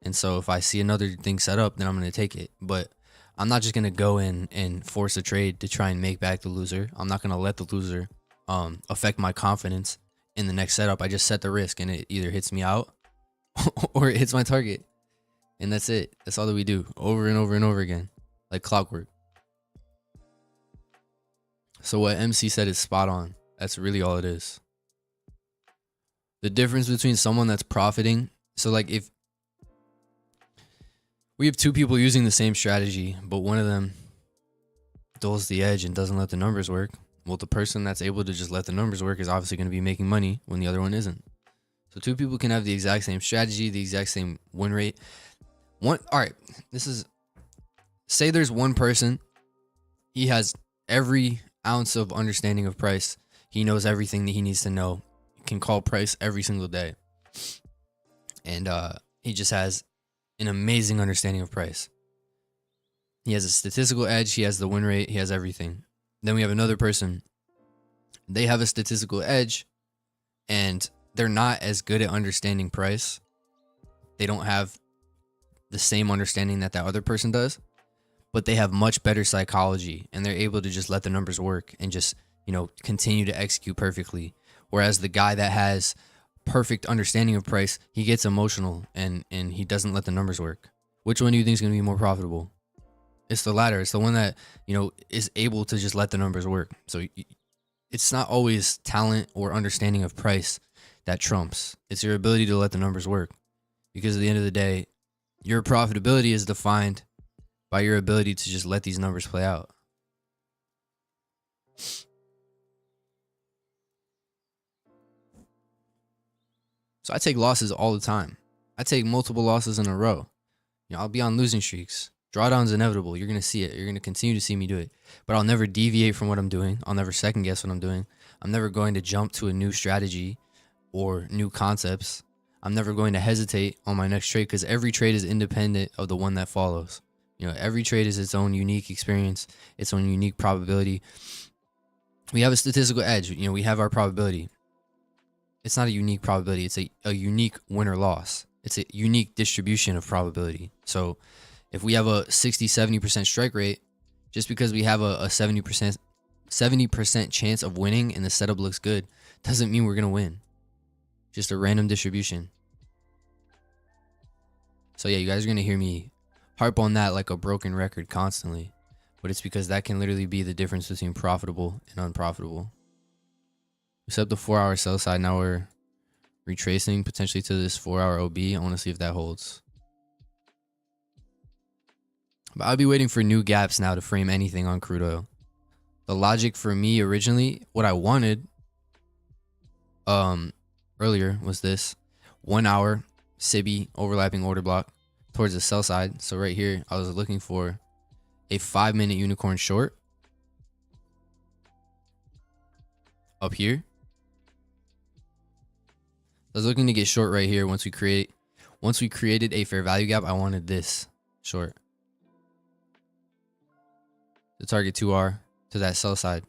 And so if I see another thing set up, then I'm going to take it. But I'm not just going to go in and force a trade to try and make back the loser. I'm not going to let the loser affect my confidence in the next setup. I just set the risk and it either hits me out or it hits my target. And that's it. That's all that we do over and over and over again, like clockwork. So what MC said is spot on. That's really all it is. The difference between someone that's profiting. So like if we have two people using the same strategy, but one of them dulls the edge and doesn't let the numbers work, well, the person that's able to just let the numbers work is obviously going to be making money when the other one isn't. So two people can have the exact same strategy, the exact same win rate. All right, say there's one person, he has every ounce of understanding of price. He knows everything that he needs to know, can call price every single day. And he just has an amazing understanding of price. He has a statistical edge, he has the win rate, he has everything. Then we have another person. They have a statistical edge and they're not as good at understanding price. They don't have the same understanding that other person does, but they have much better psychology and they're able to just let the numbers work and just, continue to execute perfectly. Whereas the guy that has perfect understanding of price, he gets emotional and he doesn't let the numbers work. Which one do you think is going to be more profitable? It's the latter. It's the one that, is able to just let the numbers work. So it's not always talent or understanding of price that trumps. It's your ability to let the numbers work. Because at the end of the day, your profitability is defined by your ability to just let these numbers play out. So I take losses all the time. I take multiple losses in a row. I'll be on losing streaks. Drawdown's inevitable. You're going to see it. You're going to continue to see me do it. But I'll never deviate from what I'm doing. I'll never second guess what I'm doing. I'm never going to jump to a new strategy or new concepts. I'm never going to hesitate on my next trade because every trade is independent of the one that follows. Every trade is its own unique experience, its own unique probability. We have a statistical edge. We have our probability. It's not a unique probability. It's a unique win or loss. It's a unique distribution of probability. So if we have a 60-70% strike rate, just because we have a 70% chance of winning and the setup looks good, doesn't mean we're going to win. Just a random distribution. So yeah, you guys are going to hear me harp on that like a broken record constantly. But it's because that can literally be the difference between profitable and unprofitable. We set up the 4-hour sell side. Now we're retracing potentially to this 4-hour OB. I want to see if that holds. But I'll be waiting for new gaps now to frame anything on crude oil. The logic for me originally, what I wanted earlier was this 1 hour SIBI overlapping order block towards the sell side. So right here, I was looking for a 5-minute unicorn short up here. I was looking to get short right here. Once we created a fair value gap, I wanted this short. The target 2R to that sell side.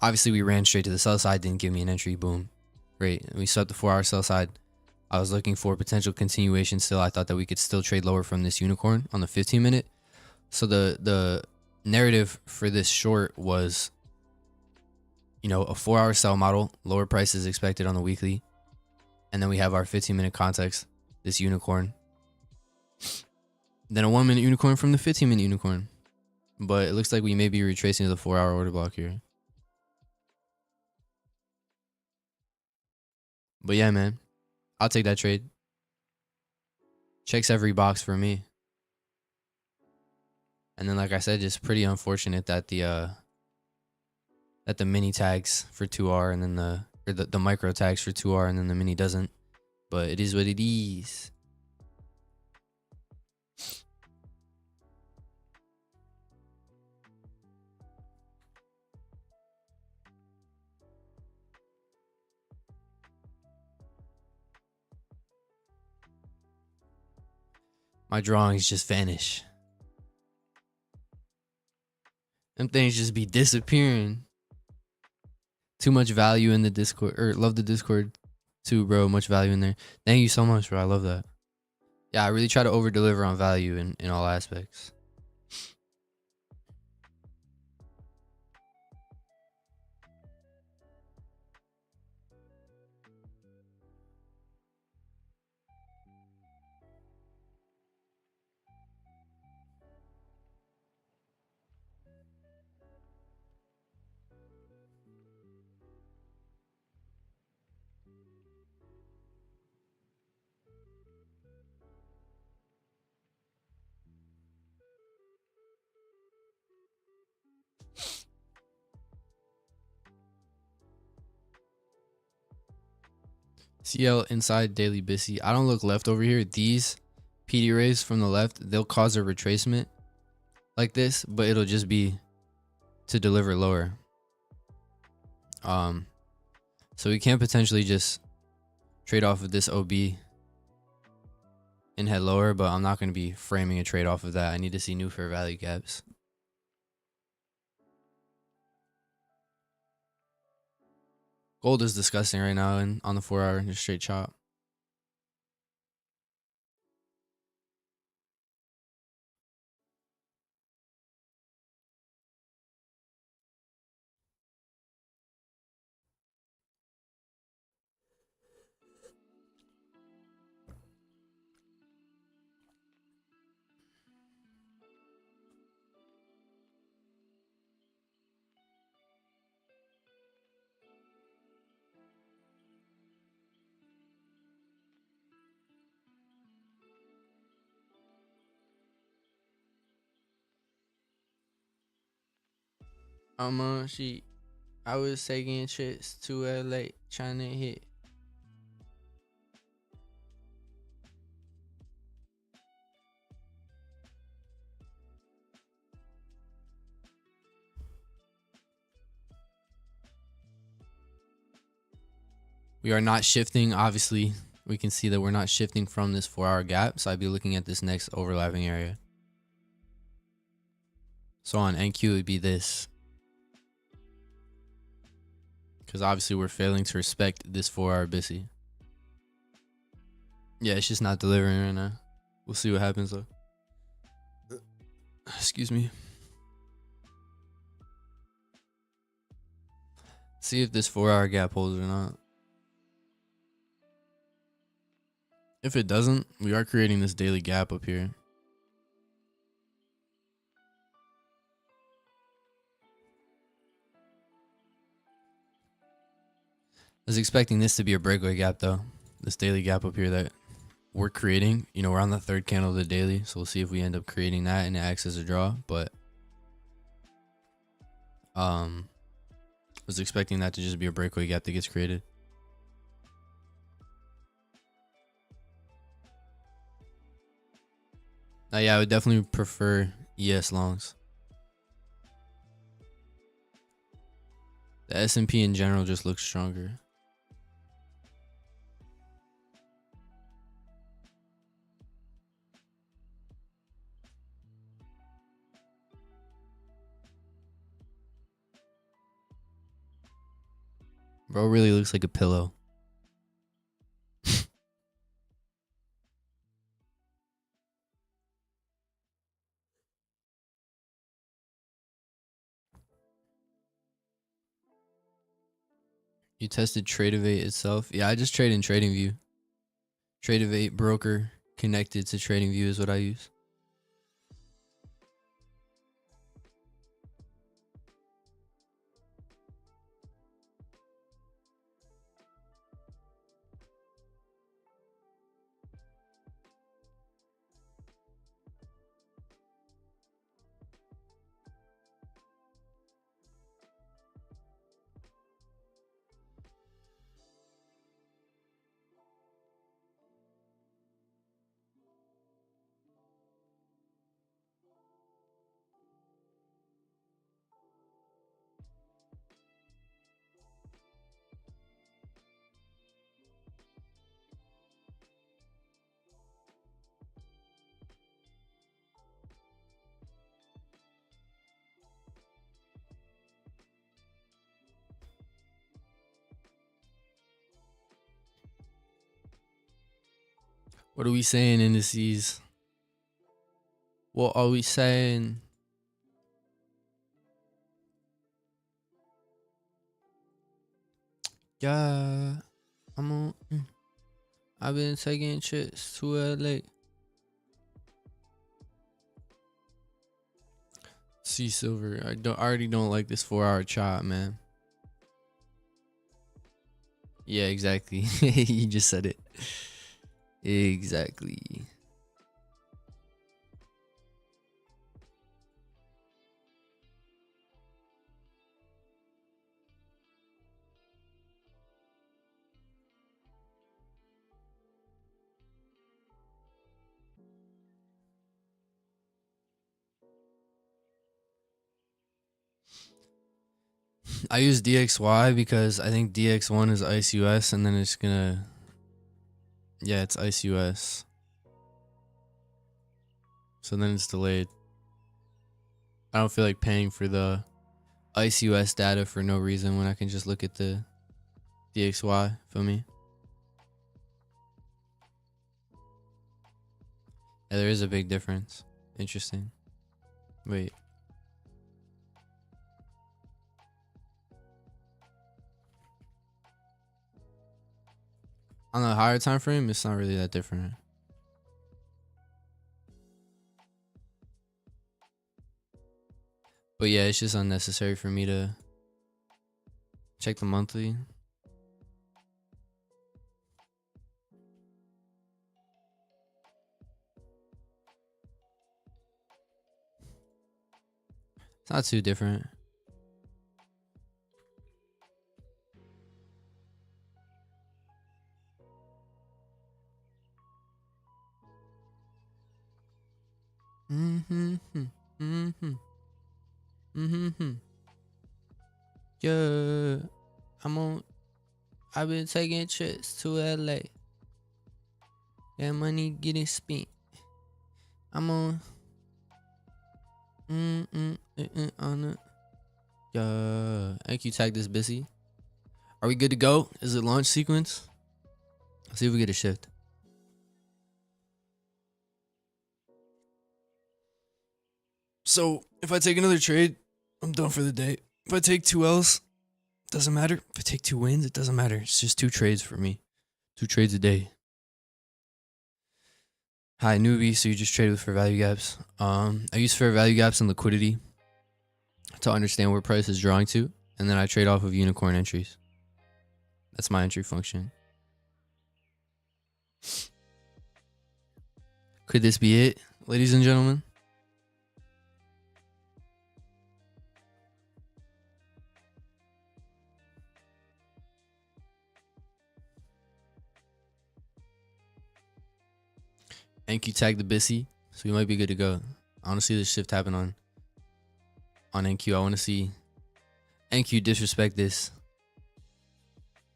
Obviously, we ran straight to the sell side, didn't give me an entry. Boom. Great. We set the 4-hour sell side. I was looking for potential continuation still. I thought that we could still trade lower from this unicorn on the 15-minute. So the narrative for this short was, a 4-hour sell model, lower prices expected on the weekly. And then we have our 15-minute context, this unicorn. Then a 1-minute unicorn from the 15-minute unicorn. But it looks like we may be retracing to the 4-hour order block here. But yeah, man, I'll take that trade. Checks every box for me. And then, like I said, just pretty unfortunate that the mini tags for 2R and then the micro tags for 2R and then the mini doesn't. But it is what it is. My drawings just vanish. Them things just be disappearing. Too much value in the Discord, or love the Discord too, bro. Much value in there. Thank you so much, bro. I love that. Yeah, I really try to over deliver on value in all aspects. CL inside daily BISI. I don't look left over here. These PD rays from the left, they'll cause a retracement like this, but it'll just be to deliver lower. So we can potentially just trade off of this OB and head lower, but I'm not going to be framing a trade off of that. I need to see new fair value gaps. Gold is disgusting right now and on the 4 hour in a straight chop. I was taking trips to LA trying to hit. We are not shifting. Obviously, we can see that we're not shifting from this 4 hour gap. So I'd be looking at this next overlapping area. So on NQ, it would be this. Because obviously we're failing to respect this 4 hour BISI. Yeah, it's just not delivering right now. We'll see what happens though. Excuse me. See if this 4 hour gap holds or not. If it doesn't, we are creating this daily gap up here. I was expecting this to be a breakaway gap though. This daily gap up here that we're creating. You know, we're on the 3rd candle of the daily. So we'll see if we end up creating that and it acts as a draw. But I was expecting that to just be a breakaway gap that gets created. Now, yeah, I would definitely prefer ES longs. The S&P in general just looks stronger. Bro really looks like a pillow. You tested Tradeovate itself? Yeah, I just trade in TradingView. Tradeovate broker connected to TradingView is what I use. What are we saying, indices? What are we saying? Yeah, I'm on. I've been taking trips to LA. See silver. I already don't like this 4-hour chart, man. Yeah, exactly. You just said it. Exactly. I use DXY because I think DX1 is ICUS, and then it's gonna, yeah, it's ICUS. So then it's delayed. I don't feel like paying for the ICUS data for no reason when I can just look at the DXY. Feel me? Yeah, there is a big difference. Interesting. Wait. On the higher time frame, it's not really that different. But yeah, it's just unnecessary for me to check the monthly. It's not too different. Yeah, I've been taking trips to LA. That money getting spent. I'm on. On it. Yeah. Thank you. Tag this busy. Are we good to go? Is it launch sequence? Let's see if we get a shift. So if I take another trade, I'm done for the day. If I take 2 L's, doesn't matter. If I take 2 wins, it doesn't matter. It's just 2 trades for me. 2 trades a day. Hi, newbie. So you just trade with fair value gaps. I use fair value gaps and liquidity to understand where price is drawing to, and then I trade off of unicorn entries. That's my entry function. Could this be it, ladies and gentlemen? NQ tag the Bissy, so we might be good to go. I want to see this shift happen on NQ. I want to see NQ disrespect this.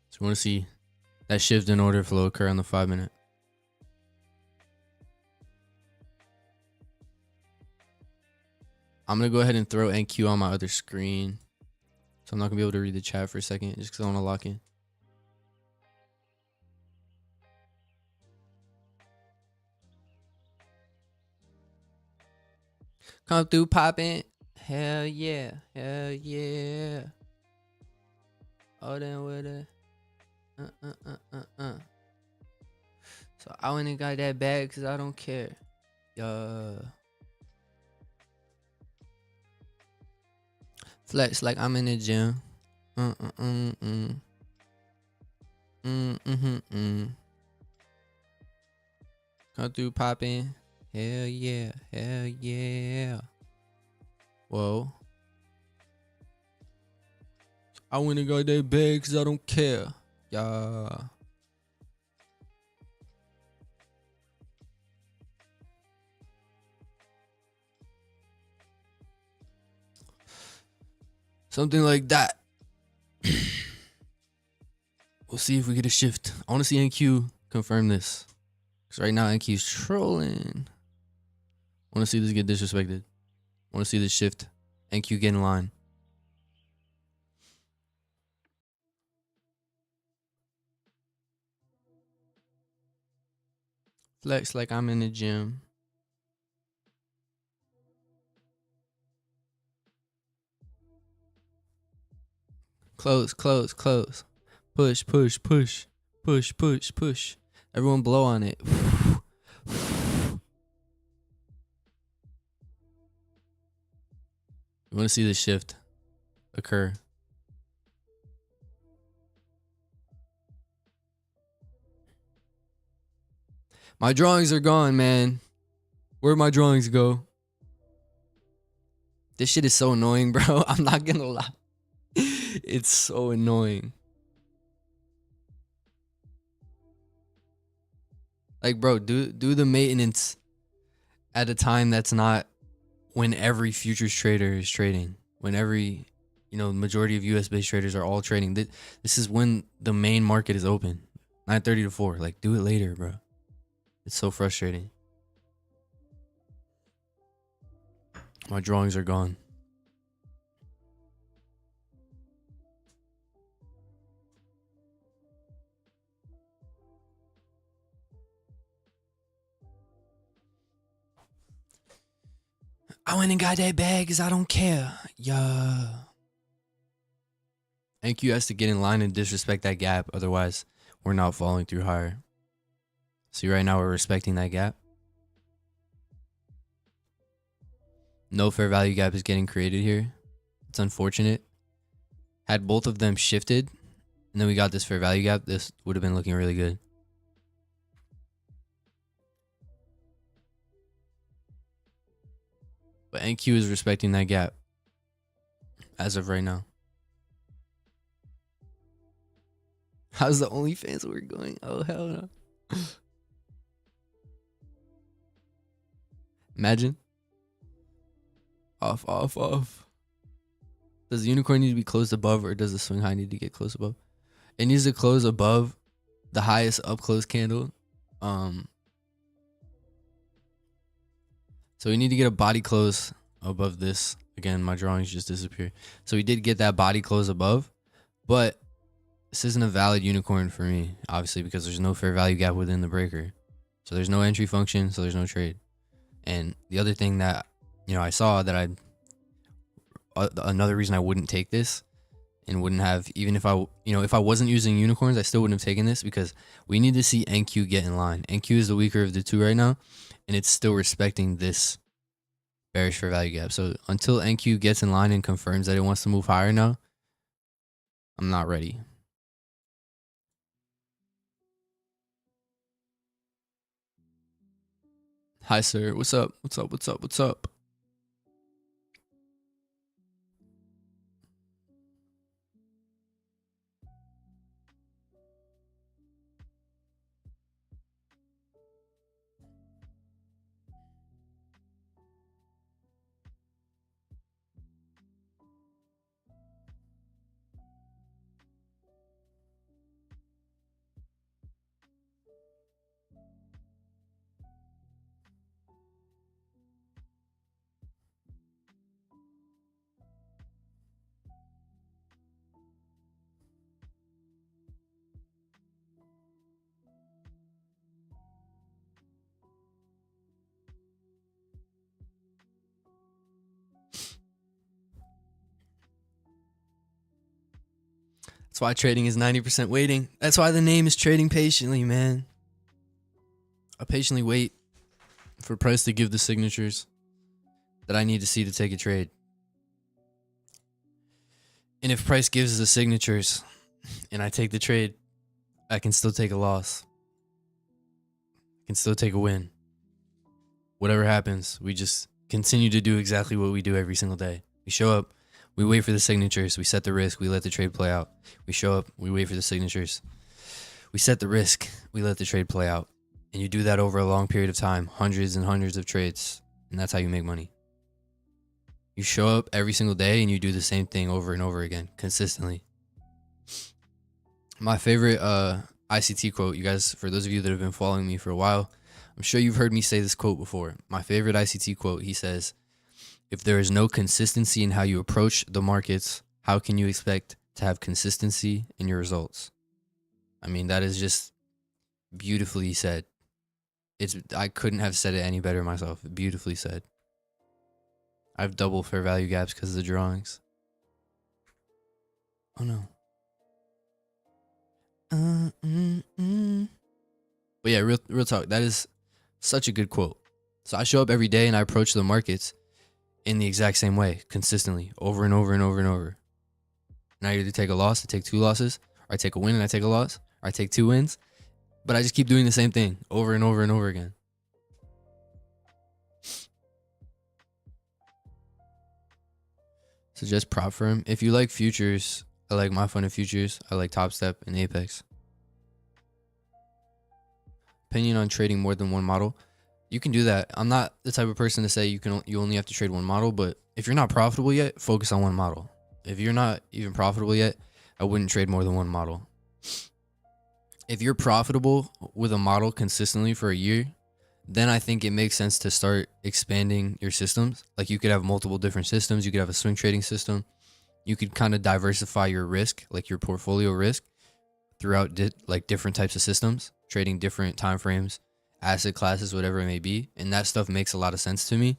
So we want to see that shift in order flow occur on the 5-minute. I'm going to go ahead and throw NQ on my other screen. So I'm not going to be able to read the chat for a second just because I want to lock in. Come through popping. Hell yeah. Hell yeah. Oh, then with it. So I went and got that bag because I don't care. Flex like I'm in the gym. Come through popping. Hell yeah. Hell yeah. Whoa. I went and got that bag because I don't care. Yeah. Something like that. We'll see if we get a shift. I want to see NQ confirm this. Because right now NQ's trolling. I want to see this get disrespected. I want to see this shift. NQ get in line. Flex like I'm in the gym. Close, close, close. Push, push, push. Push, push, push. Everyone blow on it. You want to see the shift occur. My drawings are gone, man. Where'd my drawings go? This shit is so annoying, bro. I'm not gonna lie. It's so annoying. Like, bro, do the maintenance at a time that's not when every futures trader is trading. When every, majority of US based traders are all trading. This is when the main market is open. 9:30 to 4. Like, do it later, bro. It's so frustrating. My drawings are gone. I went and got that bag because I don't care. Yeah. NQ has to get in line and disrespect that gap. Otherwise, we're not falling through higher. See, right now we're respecting that gap. No fair value gap is getting created here. It's unfortunate. Had both of them shifted, and then we got this fair value gap, this would have been looking really good. But NQ is respecting that gap as of right now. How's the OnlyFans work going? Oh, hell no. Imagine. Off, off, off. Does the unicorn need to be closed above, or does the swing high need to get close above? It needs to close above the highest up close candle. So we need to get a body close above this. Again, my drawings just disappeared. So we did get that body close above, but this isn't a valid unicorn for me, obviously, because there's no fair value gap within the breaker. So there's no entry function, so there's no trade. And the other thing that, I saw that another reason I wouldn't take this and wouldn't have, even if if I wasn't using unicorns, I still wouldn't have taken this, because we need to see NQ get in line. NQ is the weaker of the two right now, and it's still respecting this bearish fair value gap. So until NQ gets in line and confirms that it wants to move higher now, I'm not ready. Hi, sir. What's up? What's up? What's up? What's up? That's why trading is 90% waiting. That's why the name is trading patiently, man. I patiently wait for price to give the signatures that I need to see to take a trade. And if price gives the signatures and I take the trade, I can still take a loss. I can still take a win. Whatever happens, we just continue to do exactly what we do every single day. We show up, we wait for the signatures, we set the risk, we let the trade play out. We show up, we wait for the signatures. We set the risk, we let the trade play out. And you do that over a long period of time, hundreds and hundreds of trades, and that's how you make money. You show up every single day and you do the same thing over and over again, consistently. My favorite ICT quote, you guys, for those of you that have been following me for a while, I'm sure you've heard me say this quote before. My favorite ICT quote, he says, "If there is no consistency in how you approach the markets, how can you expect to have consistency in your results?" I mean, that is just beautifully said. I couldn't have said it any better myself. Beautifully said. I have double fair value gaps because of the drawings. Oh no. But yeah, real talk. That is such a good quote. So I show up every day and I approach the markets in the exact same way, consistently, over and over and over and over. And I either take a loss, I take 2 losses, or I take a win and I take a loss, or I take 2 wins. But I just keep doing the same thing over and over and over again. So just prop firm. If you like futures, I like My Fun in Futures. I like Top Step and Apex. Opinion on trading more than one model. You can do that. I'm not the type of person to say you only have to trade one model, but if you're not profitable yet, focus on one model. If you're not even profitable yet, I wouldn't trade more than one model. If you're profitable with a model consistently for a year, then I think it makes sense to start expanding your systems. Like you could have multiple different systems. You could have a swing trading system. You could kind of diversify your risk, like your portfolio risk, throughout like different types of systems, trading different time frames, asset classes, whatever it may be. And that stuff makes a lot of sense to me.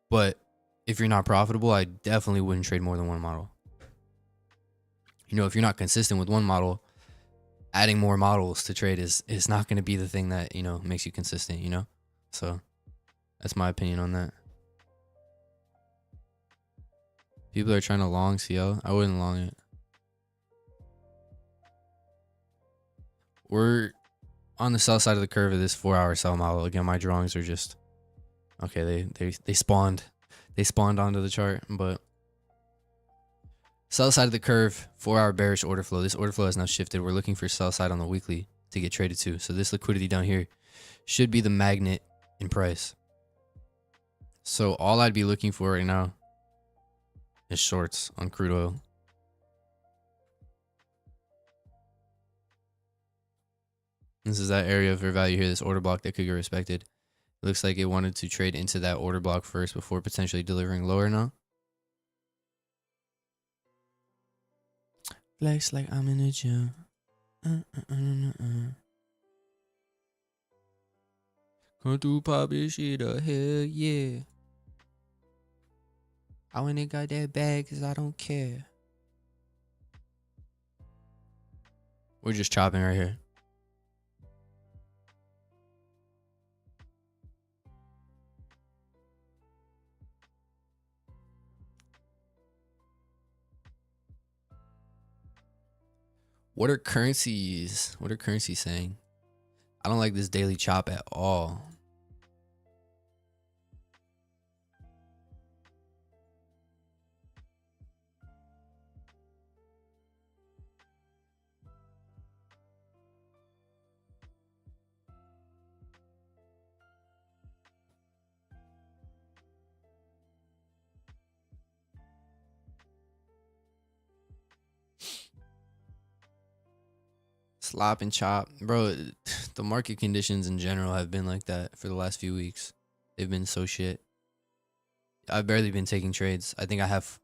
But if you're not profitable, I definitely wouldn't trade more than one model. You know, if you're not consistent with one model, adding more models to trade is not going to be the thing that, you know, makes you consistent, you know? So that's my opinion on that. People are trying to long CL. I wouldn't long it. We're on the sell side of the curve of this 4-hour sell model. Again, my drawings are just okay. They spawned onto the chart, but sell side of the curve, 4-hour bearish order flow. This order flow has now shifted. We're looking for sell side on the weekly to get traded to. So this liquidity down here should be the magnet in price. So all I'd be looking for right now is shorts on crude oil. This is that area of fair value here, this order block that could get respected. It looks like it wanted to trade into that order block first before potentially delivering lower now. Flex like I'm in the gym. Come through pop this shit up, hell yeah. I went and got that bag because I don't care. We're just chopping right here. What are currencies? What are currencies saying? I don't like this daily chop at all. Slop and chop. Bro, the market conditions in general have been like that for the last few weeks. They've been so shit. I've barely been taking trades. I think I have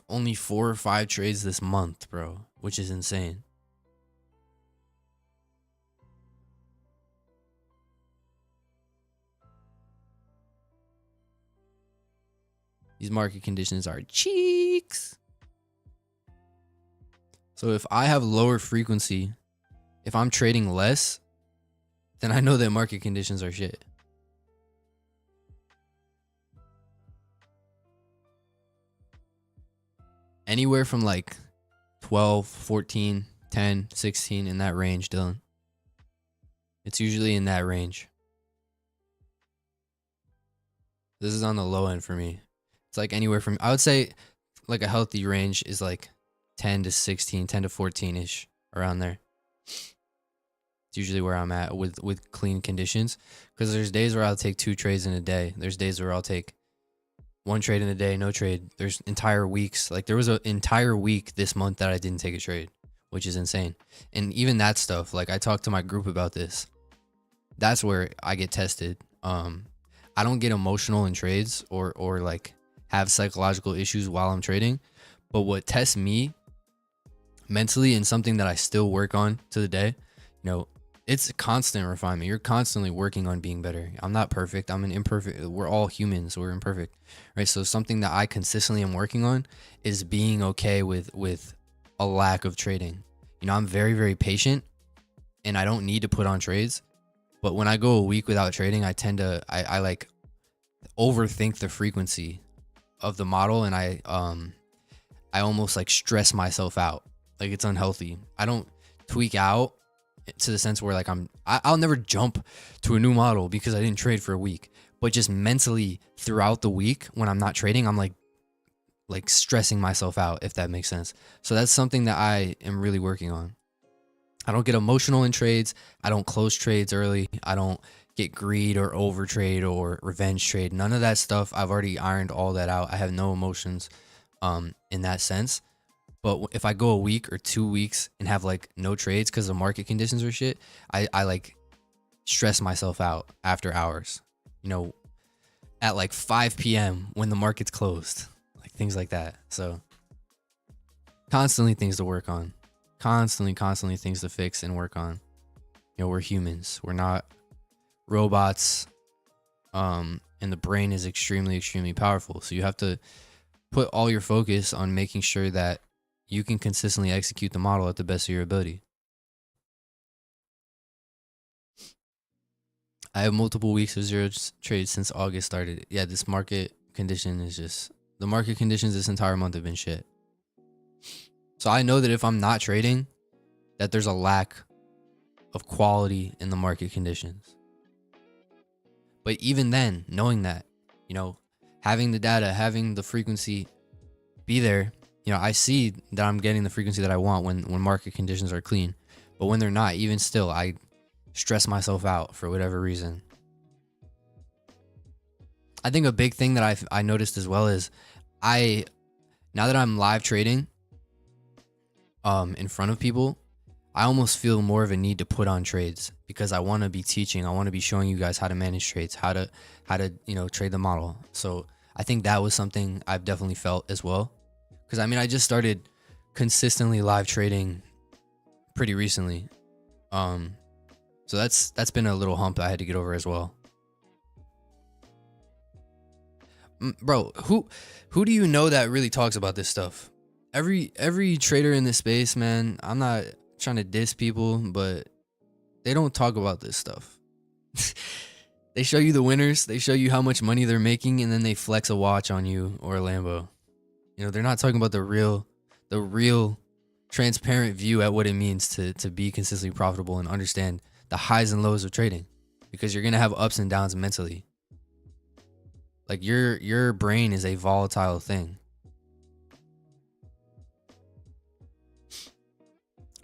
only 4 or 5 trades this month, bro, which is insane. These market conditions are cheeks. So if I have lower frequency, if I'm trading less, then I know that market conditions are shit. Anywhere from like 12, 14, 10, 16 in that range, Dylan. It's usually in that range. This is on the low end for me. It's like anywhere from, I would say like a healthy range is like 10 to 16, 10 to 14-ish, around there. It's usually where I'm at with clean conditions. Because there's days where I'll take 2 trades in a day. There's days where I'll take 1 trade in a day, no trade. There's entire weeks. Like there was an entire week this month that I didn't take a trade, which is insane. And even that stuff, like I talked to my group about this. That's where I get tested. I don't get emotional in trades or like have psychological issues while I'm trading. But what tests me mentally, and something that I still work on to the day, you know, It's constant refinement. You're constantly working on being better. I'm not perfect. I'm an imperfect. We're all humans. We're imperfect, right? So something that I consistently am working on is being okay with a lack of trading. You know, I'm very, very patient, and I don't need to put on trades. But when I go a week without trading, I tend to I like overthink the frequency of the model, and I almost like stress myself out. Like, it's unhealthy. I don't tweak out to the sense where like I'll never jump to a new model because I didn't trade for a week, but just mentally throughout the week when I'm not trading, I'm like stressing myself out, if that makes sense. So that's something that I am really working on. I don't get emotional in trades. I don't close trades early. I don't get greed or over trade or revenge trade. None of that stuff. I've already ironed all that out. I have no emotions in that sense. But if I go a week or 2 weeks and have like no trades because the market conditions are shit, I like stress myself out after hours, you know, at like 5 p.m. when the market's closed, like things like that. So constantly things to work on, constantly things to fix and work on. You know, we're humans, we're not robots. And the brain is extremely powerful. So you have to put all your focus on making sure that you can consistently execute the model at the best of your ability. I have multiple weeks of zero trades since August started. Yeah, this market condition is just, the market conditions this entire month have been shit. So I know that if I'm not trading, that there's a lack of quality in the market conditions. But even then, knowing that, you know, having the data, having the frequency be there, you know, I see that I'm getting the frequency that I want when market conditions are clean. But when they're not, even still, I stress myself out for whatever reason. I think a big thing that I noticed as well is now that I'm live trading in front of people, I almost feel more of a need to put on trades because I want to be teaching. I want to be showing you guys how to manage trades, how to you know, trade the model. So I think that was something I've definitely felt as well. Because I mean, I just started consistently live trading pretty recently. So that's been a little hump I had to get over as well. Bro, who do you know that really talks about this stuff? Every trader in this space, man, I'm not trying to diss people, but they don't talk about this stuff. They show you the winners, they show you how much money they're making, and then they flex a watch on you or a Lambo. You know, they're not talking about the real transparent view at what it means to be consistently profitable and understand the highs and lows of trading, because you're going to have ups and downs mentally. Like your brain is a volatile thing.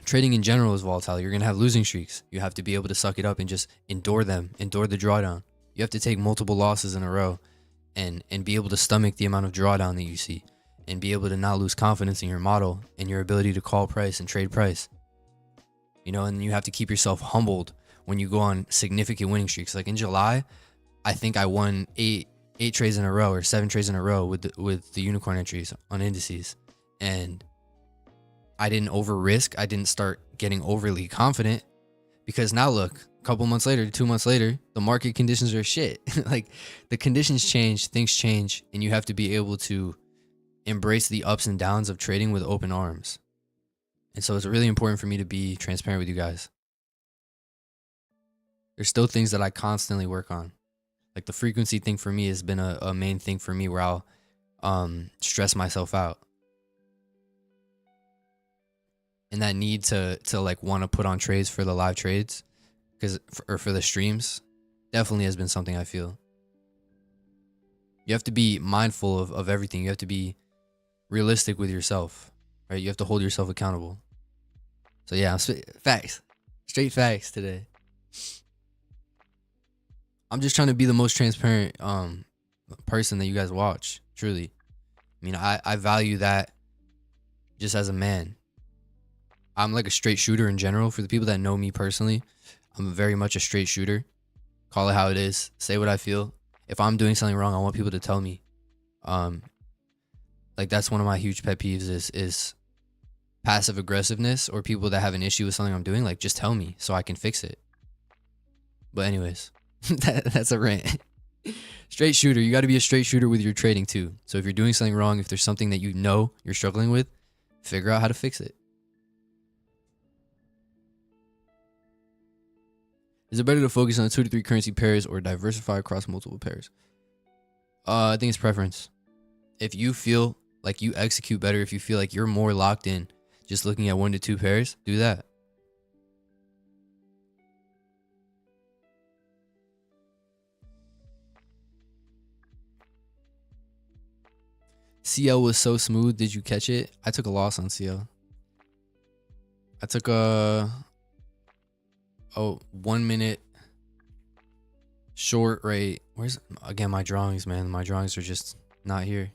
Trading in general is volatile. You're going to have losing streaks. You have to be able to suck it up and just endure them, endure the drawdown. You have to take multiple losses in a row and be able to stomach the amount of drawdown that you see, and be able to not lose confidence in your model and your ability to call price and trade price. You know, and you have to keep yourself humbled when you go on significant winning streaks. Like in July, I think I won eight trades in a row or 7 trades in a row with the unicorn entries on indices. And I didn't over risk. I didn't start getting overly confident, because now look, a couple months later, 2 months later, the market conditions are shit. Like the conditions change, things change, and you have to be able to embrace the ups and downs of trading with open arms. And so it's really important for me to be transparent with you guys. There's still things that I constantly work on. Like the frequency thing for me has been a main thing for me, where I'll stress myself out. And that need to like want to put on trades for the live trades, or for the streams, definitely has been something I feel. You have to be mindful of everything. You have to be realistic with yourself, right? You have to hold yourself accountable. So yeah, facts, straight facts today. I'm just trying to be the most transparent person that you guys watch, truly. I mean, I value that just as a man. I'm like a straight shooter in general. For the people that know me personally, I'm very much a straight shooter. Call it how it is. Say what I feel. If I'm doing something wrong, I want people to tell me. Like that's one of my huge pet peeves is passive aggressiveness, or people that have an issue with something I'm doing. Like, just tell me so I can fix it. But anyways, that's a rant. Straight shooter. You got to be a straight shooter with your trading too. So if you're doing something wrong, if there's something that you know you're struggling with, figure out how to fix it. Is it better to focus on 2 to 3 currency pairs or diversify across multiple pairs? I think it's preference. If you feel like you execute better, if you feel like you're more locked in just looking at 1 to 2 pairs, do that. CL was so smooth. Did you catch it? I took a loss on CL. I took a 1 minute short rate. Where's again my drawings, man? My drawings are just not here.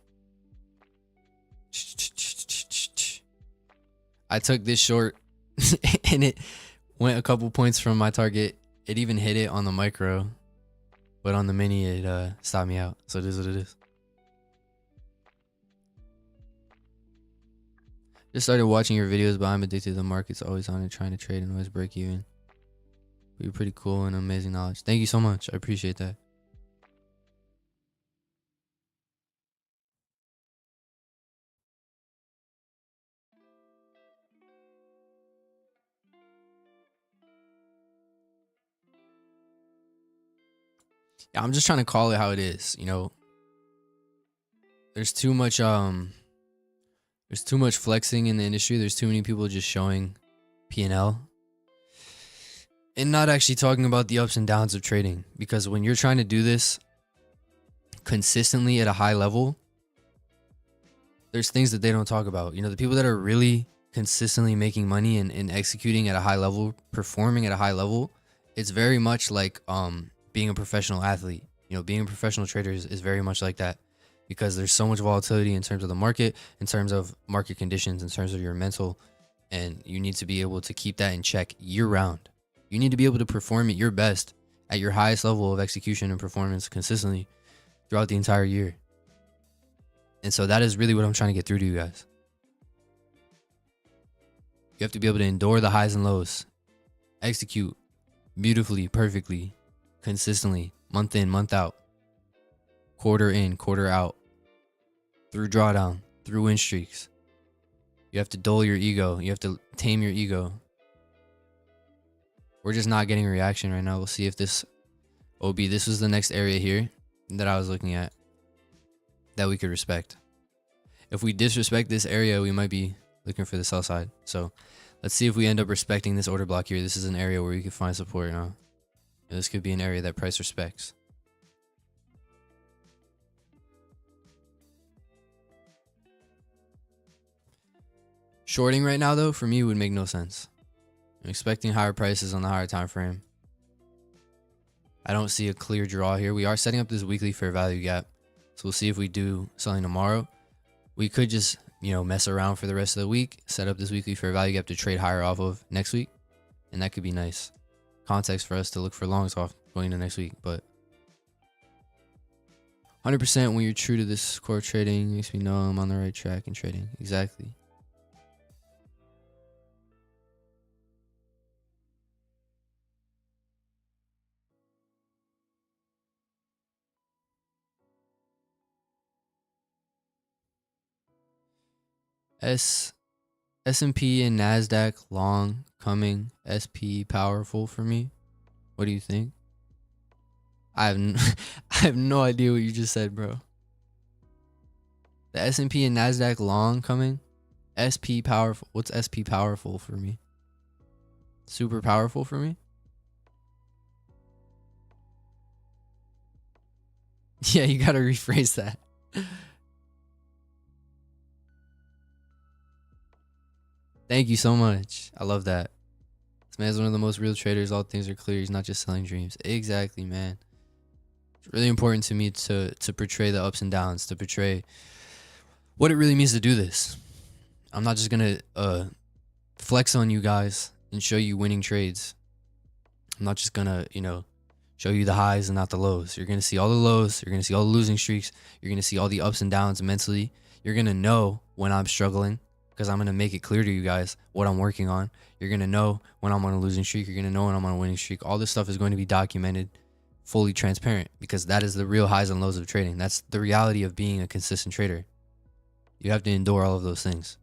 I took this short and it went a couple points from my target. It even hit it on the micro, but on the mini it stopped me out. So it is what it is. Just started watching your videos, but I'm addicted to the markets, always on it, trying to trade and always break even. You're pretty cool and amazing knowledge. Thank you so much. I appreciate that. Yeah, I'm just trying to call it how it is, you know. There's too much flexing in the industry. There's too many people just showing P&L and not actually talking about the ups and downs of trading. Because when you're trying to do this consistently at a high level, there's things that they don't talk about. You know, the people that are really consistently making money and executing at a high level, performing at a high level, it's very much like being a professional athlete. You know, being a professional trader is very much like that, because there's so much volatility in terms of the market, in terms of market conditions, in terms of your mental, and you need to be able to keep that in check year round. You need to be able to perform at your best, at your highest level of execution and performance consistently throughout the entire year. And so that is really what I'm trying to get through to you guys. You have to be able to endure the highs and lows, execute beautifully, perfectly, consistently, month in, month out, quarter in, quarter out, through drawdown, through win streaks. You have to dull your ego. You have to tame your ego. We're just not getting a reaction right now. We'll see if this OB, this was the next area here that I was looking at that we could respect. If we disrespect this area, we might be looking for the sell side. So let's see if we end up respecting this order block here. This is an area where you can find support. This could be an area that price respects. Shorting right now, though, for me would make no sense. I'm expecting higher prices on the higher time frame. I don't see a clear draw here. We are setting up this weekly fair value gap, so we'll see if we do something tomorrow. We could just, you know, mess around for the rest of the week, set up this weekly fair value gap to trade higher off of next week, and that could be nice context for us to look for longs off going into next week. But 100% when you're true to this core trading makes me know I'm on the right track in trading. Exactly. S&P and NASDAQ long coming, SP powerful for me. What do you think? I have no idea what you just said, bro. The S&P and NASDAQ long coming, SP powerful. What's SP powerful for me? Super powerful for me? Yeah, you gotta rephrase that. Thank you so much. I love that. This man's one of the most real traders. All things are clear. He's not just selling dreams. Exactly, man. It's really important to me to portray the ups and downs, to portray what it really means to do this. I'm not just going to flex on you guys and show you winning trades. I'm not just going to, you know, show you the highs and not the lows. You're going to see all the lows. You're going to see all the losing streaks. You're going to see all the ups and downs mentally. You're going to know when I'm struggling. because I'm going to make it clear to you guys what I'm working on. You're going to know when I'm on a losing streak. You're going to know when I'm on a winning streak. All this stuff is going to be documented, fully transparent, because that is the real highs and lows of trading. That's the reality of being a consistent trader. You have to endure all of those things.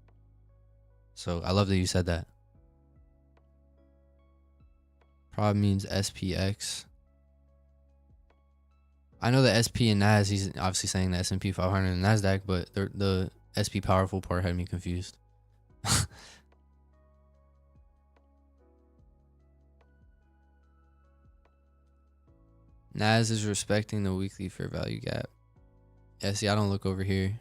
So I love that you said that. Probably means SPX. I know the SP and NAS, he's obviously saying the S&P 500 and NASDAQ, but the SP powerful part had me confused. NAS is respecting the weekly fair value gap. Yeah, see, I don't look over here.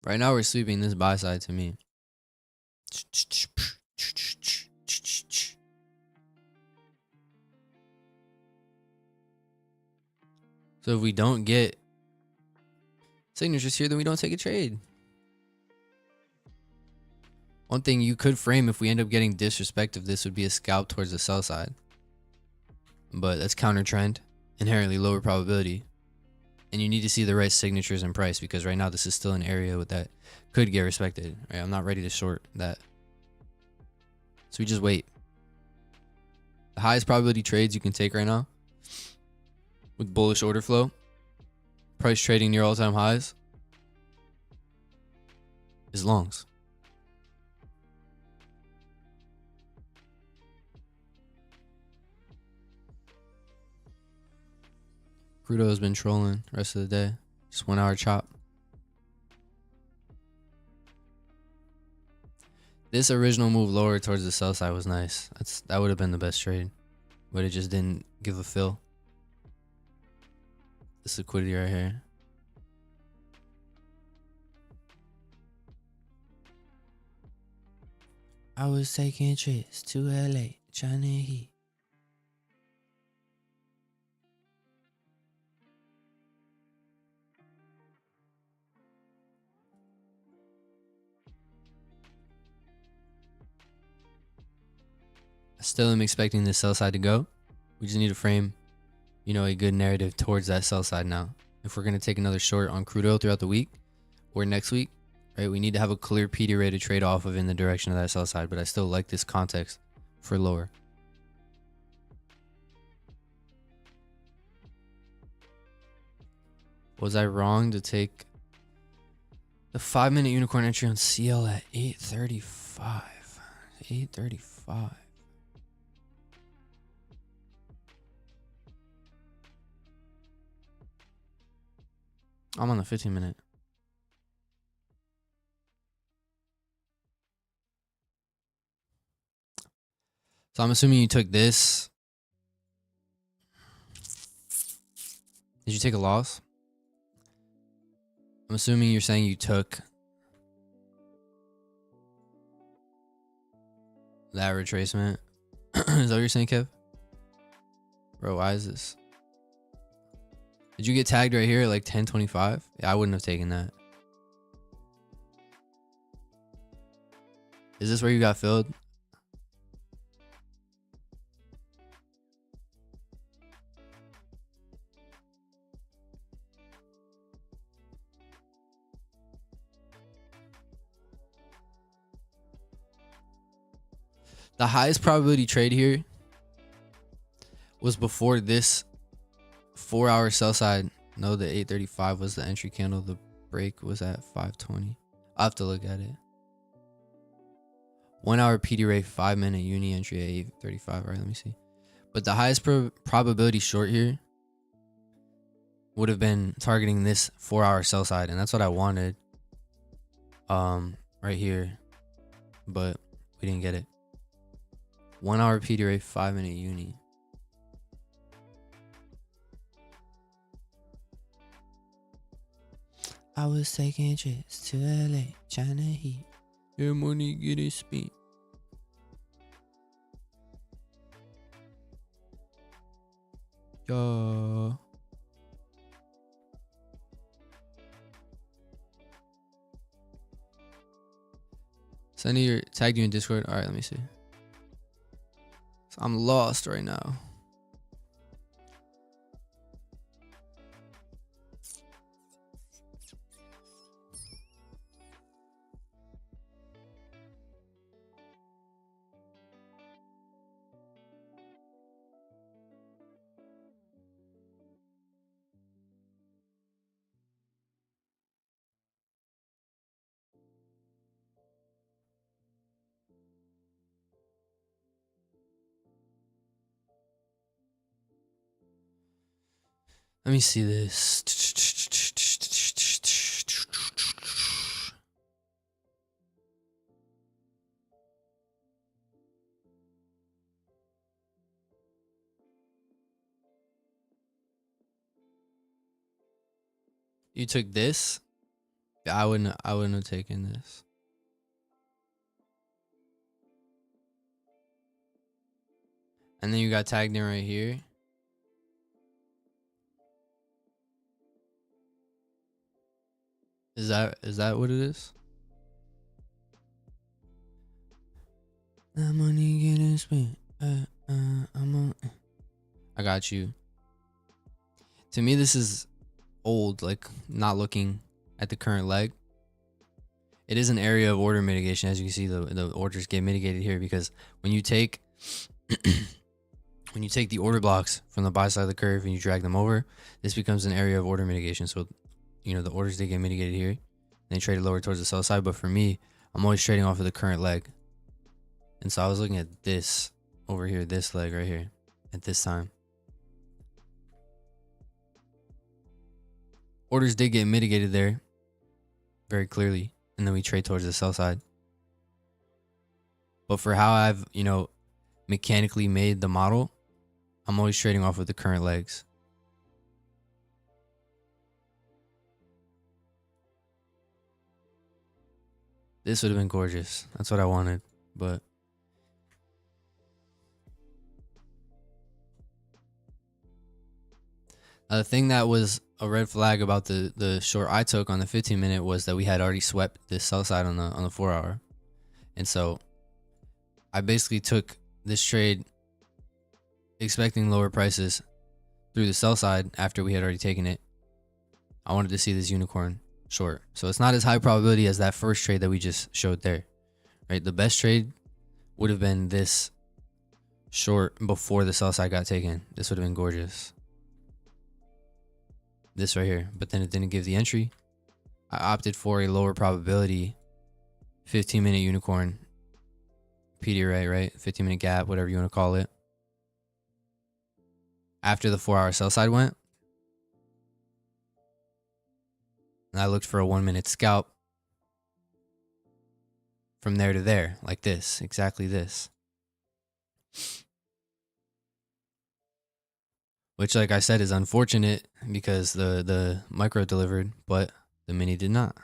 Right now we're sweeping this buy side to me. So if we don't get signatures here, then we don't take a trade. One thing you could frame if we end up getting disrespect of this would be a scalp towards the sell side. But that's counter trend, inherently lower probability. And you need to see the right signatures and price, because right now this is still an area with that could get respected. Right? I'm not ready to short that. So we just wait. The highest probability trades you can take right now with bullish order flow, price trading near all-time highs, is longs. Crudo has been trolling the rest of the day. Just 1 hour chop. This original move lower towards the sell side was nice. That would have been the best trade, but it just didn't give a fill. This liquidity right here. I was taking trips to LA, trying to heat. I still am expecting the sell side to go. We just need to frame, you know, a good narrative towards that sell side now. If we're going to take another short on crude oil throughout the week or next week, right, we need to have a clear PD rate to trade off of in the direction of that sell side. But I still like this context for lower. Was I wrong to take the 5-minute unicorn entry on CL at 8:35? 8:35. I'm on the 15-minute. So I'm assuming you took this. Did you take a loss? I'm assuming you're saying you took that retracement. Is that what you're saying, Kev? Bro, why is this? Did you get tagged right here at like 10:25? Yeah, I wouldn't have taken that. Is this where you got filled? The highest probability trade here was before this 4-hour sell side. No, the 8:35 was the entry candle. The break was at 5:20. I'll have to look at it. 1 hour PD rate, 5-minute uni entry at 8:35. All right, let me see. But the highest probability short here would have been targeting this 4-hour sell side, and that's what I wanted. Right here, but we didn't get it. 1 hour PD rate, 5-minute uni. I was taking trips to LA, trying to heat. Your money getting spent. Yeah. Sending your tagged you in Discord. All right, let me see. So I'm lost right now. Let me see this. You took this? Yeah, I wouldn't have taken this. And then you got tagged in right here. Is that what it is? That money getting spent. I got you. To me, this is old, like not looking at the current leg. It is an area of order mitigation. As you can see, the orders get mitigated here because when you take when you take the order blocks from the buy side of the curve and you drag them over, this becomes an area of order mitigation. So, you know, the orders, they get mitigated here. They trade lower towards the sell side. But for me, I'm always trading off of the current leg. And so I was looking at this over here, this leg right here at this time. Orders did get mitigated there very clearly. And then we trade towards the sell side. But for how I've, you know, mechanically made the model, I'm always trading off of the current legs. This would have been gorgeous. That's what I wanted. But the thing that was a red flag about the short I took on the 15-minute was that we had already swept this sell side on the 4-hour. And so I basically took this trade expecting lower prices through the sell side after we had already taken it. I wanted to see this unicorn short. So it's not as high probability as that first trade that we just showed there, right? The best trade would have been this short before the sell side got taken. This would have been gorgeous. This right here, but then it didn't give the entry. I opted for a lower probability 15-minute unicorn PD array, right? 15-minute gap, whatever you want to call it. After the 4-hour sell side went, and I looked for a 1-minute scalp from there to there, like this, exactly this. Which, like I said, is unfortunate because the micro delivered, but the mini did not.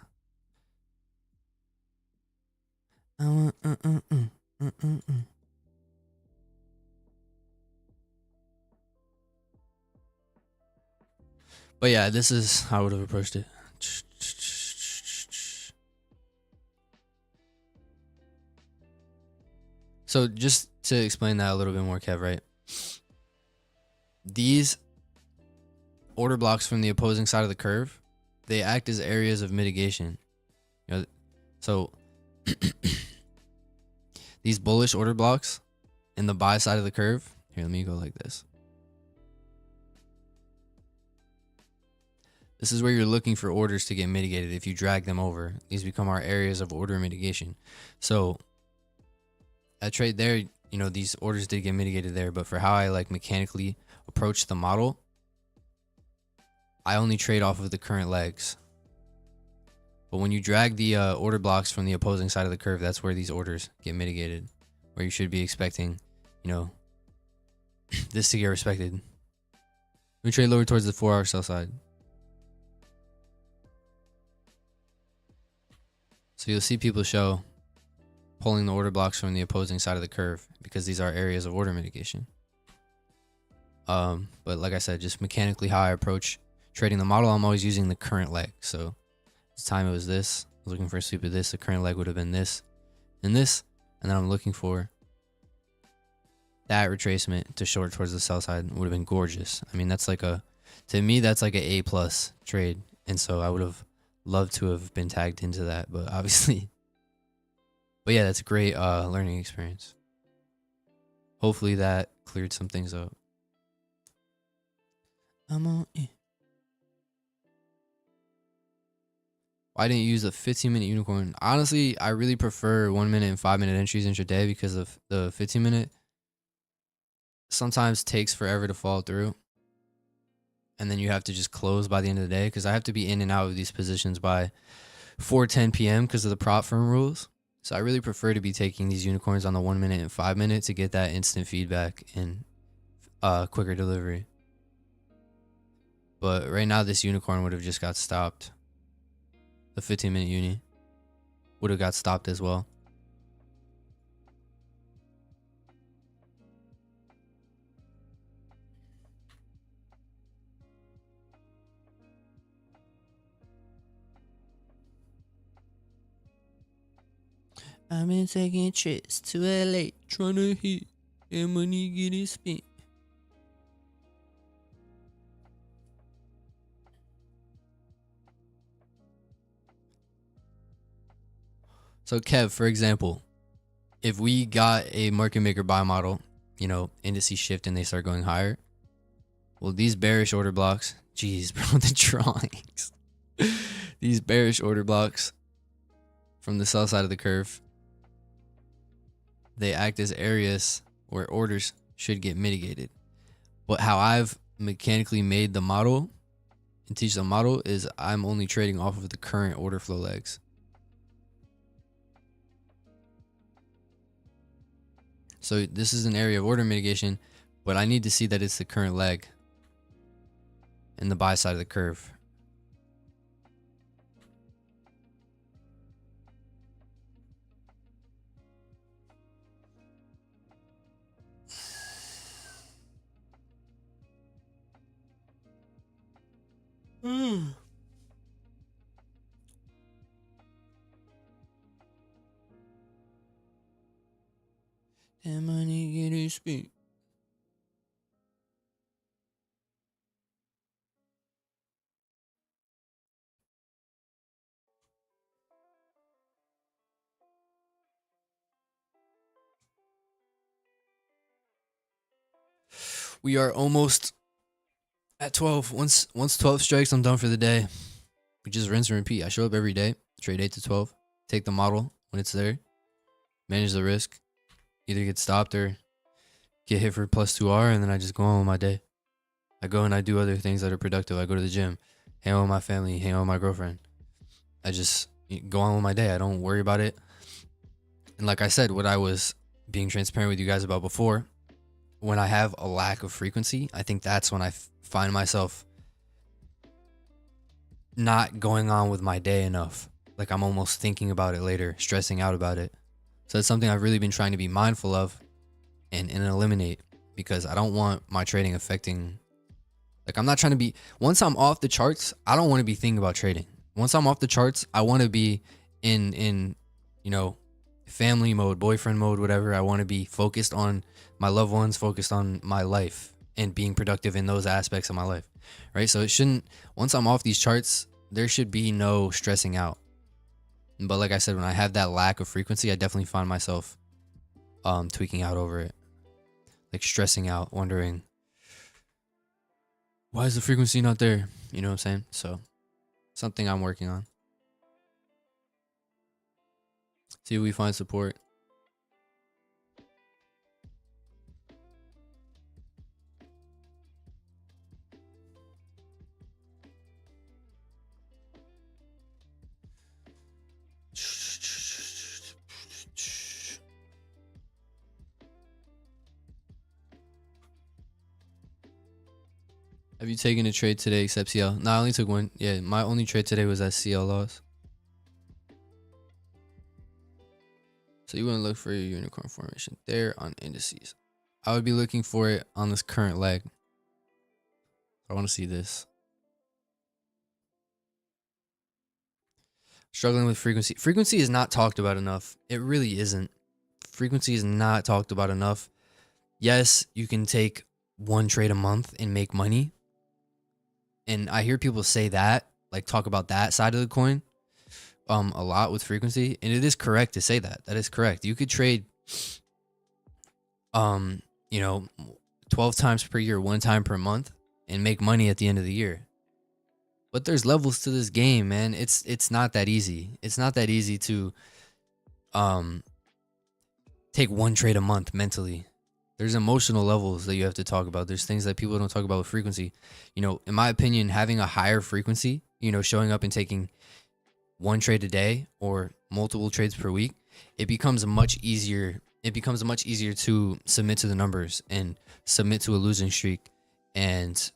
But yeah, this is how I would have approached it. So just to explain that a little bit more, Kev, right? These order blocks from the opposing side of the curve, they act as areas of mitigation. You know, so these bullish order blocks in the buy side of the curve. Here, let me go like this. This is where you're looking for orders to get mitigated. If you drag them over, these become our areas of order mitigation. So that trade there, you know, these orders did get mitigated there, but for how I like mechanically approach the model, I only trade off of the current legs. But when you drag the order blocks from the opposing side of the curve, that's where these orders get mitigated, where you should be expecting, you know, this to get respected. We trade lower towards the 4-hour sell side. So you'll see people show pulling the order blocks from the opposing side of the curve because these are areas of order mitigation. But like I said, just mechanically how I approach trading the model, I'm always using the current leg. So this time it was this. I was looking for a sweep of this. The current leg would have been this. in this, and then I'm looking for that retracement to short towards the sell side. Would have been gorgeous. I mean, that's like to me, that's like a A+ trade. And so I would have loved to have been tagged into that, but obviously, but yeah, that's a great learning experience. Hopefully that cleared some things up. I'm on it. Why didn't you use a 15-minute unicorn? Honestly, I really prefer 1 minute and 5 minute entries intraday because of the 15-minute sometimes takes forever to fall through. And then you have to just close by the end of the day, because I have to be in and out of these positions by 4:10 p.m. because of the prop firm rules. So I really prefer to be taking these unicorns on the 1 minute and 5 minute to get that instant feedback and quicker delivery. But right now, this unicorn would have just got stopped. The 15-minute uni would have got stopped as well. I've been taking trips to LA, trying to hit and money getting spent. So Kev, for example, if we got a market maker buy model, you know, indices shift and they start going higher, well, these bearish order blocks, geez, bro, the drawings, these bearish order blocks from the sell side of the curve, they act as areas where orders should get mitigated. But how I've mechanically made the model and teach the model is I'm only trading off of the current order flow legs. So this is an area of order mitigation, but I need to see that it's the current leg in the buy side of the curve. That money getting spent. We are almost at 12. Once 12 strikes, I'm done for the day. We just rinse and repeat. I show up every day, trade 8 to 12, take the model when it's there, manage the risk, either get stopped or get hit for +2R, and then I just go on with my day. I go and I do other things that are productive. I go to the gym, hang out with my family, hang out with my girlfriend. I just go on with my day. I don't worry about it. And like I said, what I was being transparent with you guys about before, when I have a lack of frequency, I think that's when I find myself not going on with my day enough. Like I'm almost thinking about it later, stressing out about it. So it's something I've really been trying to be mindful of and eliminate, because I don't want my trading affecting, like I'm not trying to be, once I'm off the charts, I don't want to be thinking about trading. Once I'm off the charts, I want to be in you know, family mode, boyfriend mode, whatever. I want to be focused on my loved ones, focused on my life and being productive in those aspects of my life, right? So it shouldn't, once I'm off these charts, there should be no stressing out. But like I said, when I have that lack of frequency, I definitely find myself tweaking out over it, like stressing out, wondering, why is the frequency not there? You know what I'm saying? So something I'm working on. See if we find support. Have you taken a trade today except CL? No, I only took one. Yeah, my only trade today was that CL loss. So you want to look for your unicorn formation there on indices. I would be looking for it on this current leg. I want to see this. Struggling with frequency. Frequency is not talked about enough. It really isn't. Frequency is not talked about enough. Yes, you can take one trade a month and make money. And I hear people say that, like talk about that side of the coin a lot with frequency. And it is correct to say that. That is correct. You could trade you know, 12 times per year, one time per month, and make money at the end of the year. But there's levels to this game, man. It's not that easy. It's not that easy to take one trade a month mentally. There's emotional levels that you have to talk about. There's things that people don't talk about with frequency. You know, in my opinion, having a higher frequency, you know, showing up and taking one trade a day or multiple trades per week, it becomes much easier. It becomes much easier to submit to the numbers and submit to a losing streak and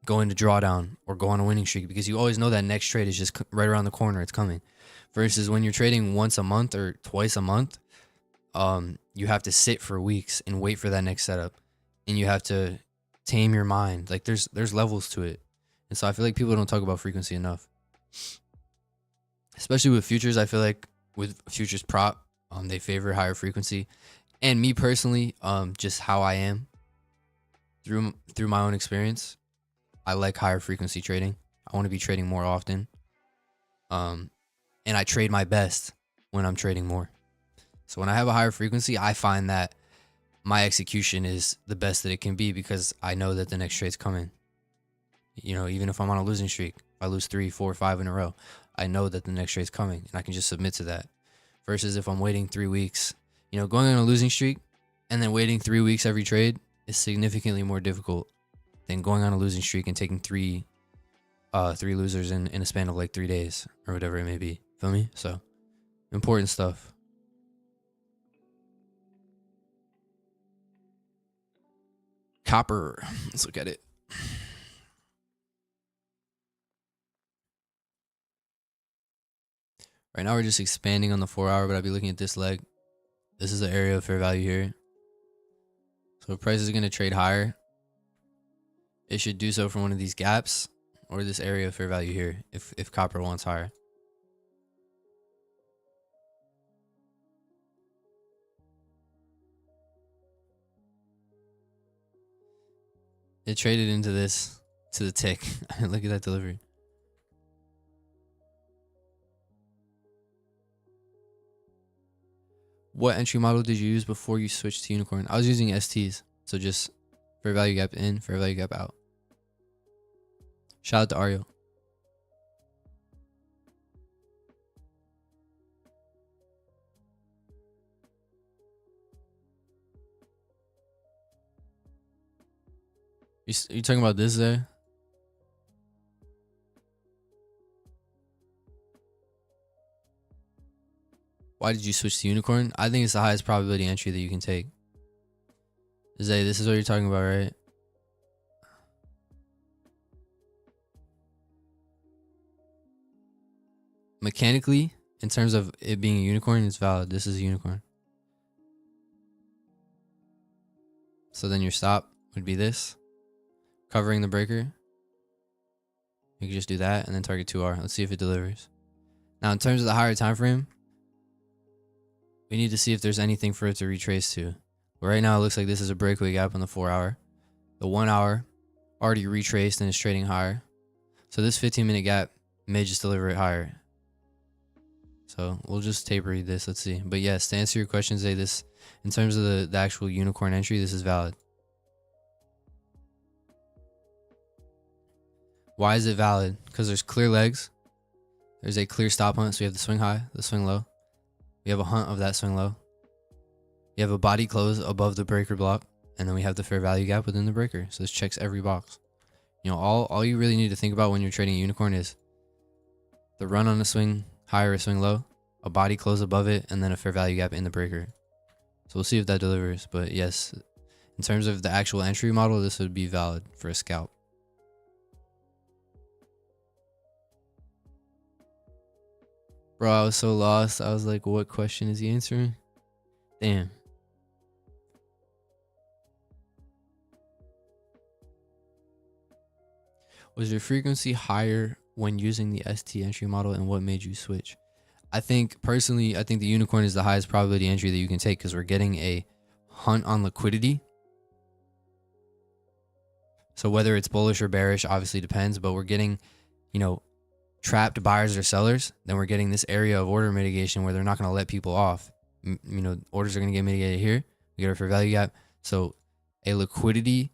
go into drawdown or go on a winning streak, because you always know that next trade is just right around the corner. It's coming. Versus when you're trading once a month or twice a month, you have to sit for weeks and wait for that next setup, and you have to tame your mind. Like there's levels to it. And so I feel like people don't talk about frequency enough, especially with futures. I feel like with futures prop, they favor higher frequency. And me personally, just how I am through my own experience, I like higher frequency trading. I want to be trading more often. And I trade my best when I'm trading more. So when I have a higher frequency, I find that my execution is the best that it can be, because I know that the next trade's coming. You know, even if I'm on a losing streak, if I lose 3, 4, 5 in a row, I know that the next trade's coming and I can just submit to that. Versus if I'm waiting 3 weeks, you know, going on a losing streak and then waiting 3 weeks every trade is significantly more difficult than going on a losing streak and taking three losers in a span of like 3 days or whatever it may be. Feel me? So important stuff. Copper. Let's look at it. Right now we're just expanding on the 4 hour, but I'll be looking at this leg. This is the area of fair value here. So if price is going to trade higher, it should do so from one of these gaps or this area of fair value here if copper wants higher. It traded into this to the tick. Look at that delivery. What entry model did you use before you switched to unicorn? I was using STs. So just fair value gap in, fair value gap out. Shout out to Ario. You talking about this there? Why did you switch to unicorn? I think it's the highest probability entry that you can take. Zay, this is what you're talking about, right? Mechanically, in terms of it being a unicorn, it's valid. This is a unicorn. So then your stop would be this, covering the breaker. You can just do that and then target 2R. Let's see if it delivers. Now, in terms of the higher time frame, we need to see if there's anything for it to retrace to. But right now, it looks like this is a breakaway gap on the 4 hour. The 1 hour already retraced and is trading higher. So this 15-minute gap may just deliver it higher. So we'll just tape read this. Let's see. But yes, to answer your question, Zay, this, in terms of the actual unicorn entry, this is valid. Why is it valid? Because there's clear legs. There's a clear stop hunt. So you have the swing high, the swing low. We have a hunt of that swing low. You have a body close above the breaker block. And then we have the fair value gap within the breaker. So this checks every box. You know, all you really need to think about when you're trading a unicorn is the run on a swing high or a swing low, a body close above it, and then a fair value gap in the breaker. So we'll see if that delivers. But yes, in terms of the actual entry model, this would be valid for a scalp. Bro, I was so lost. I was like, what question is he answering? Damn. Was your frequency higher when using the ST entry model, and what made you switch? I think personally, I think the unicorn is the highest probability entry that you can take because we're getting a hunt on liquidity. So whether it's bullish or bearish obviously depends, but we're getting, you know, trapped buyers or sellers. Then we're getting this area of order mitigation where they're not going to let people off. You know, orders are going to get mitigated here. We get our fair value gap. So a liquidity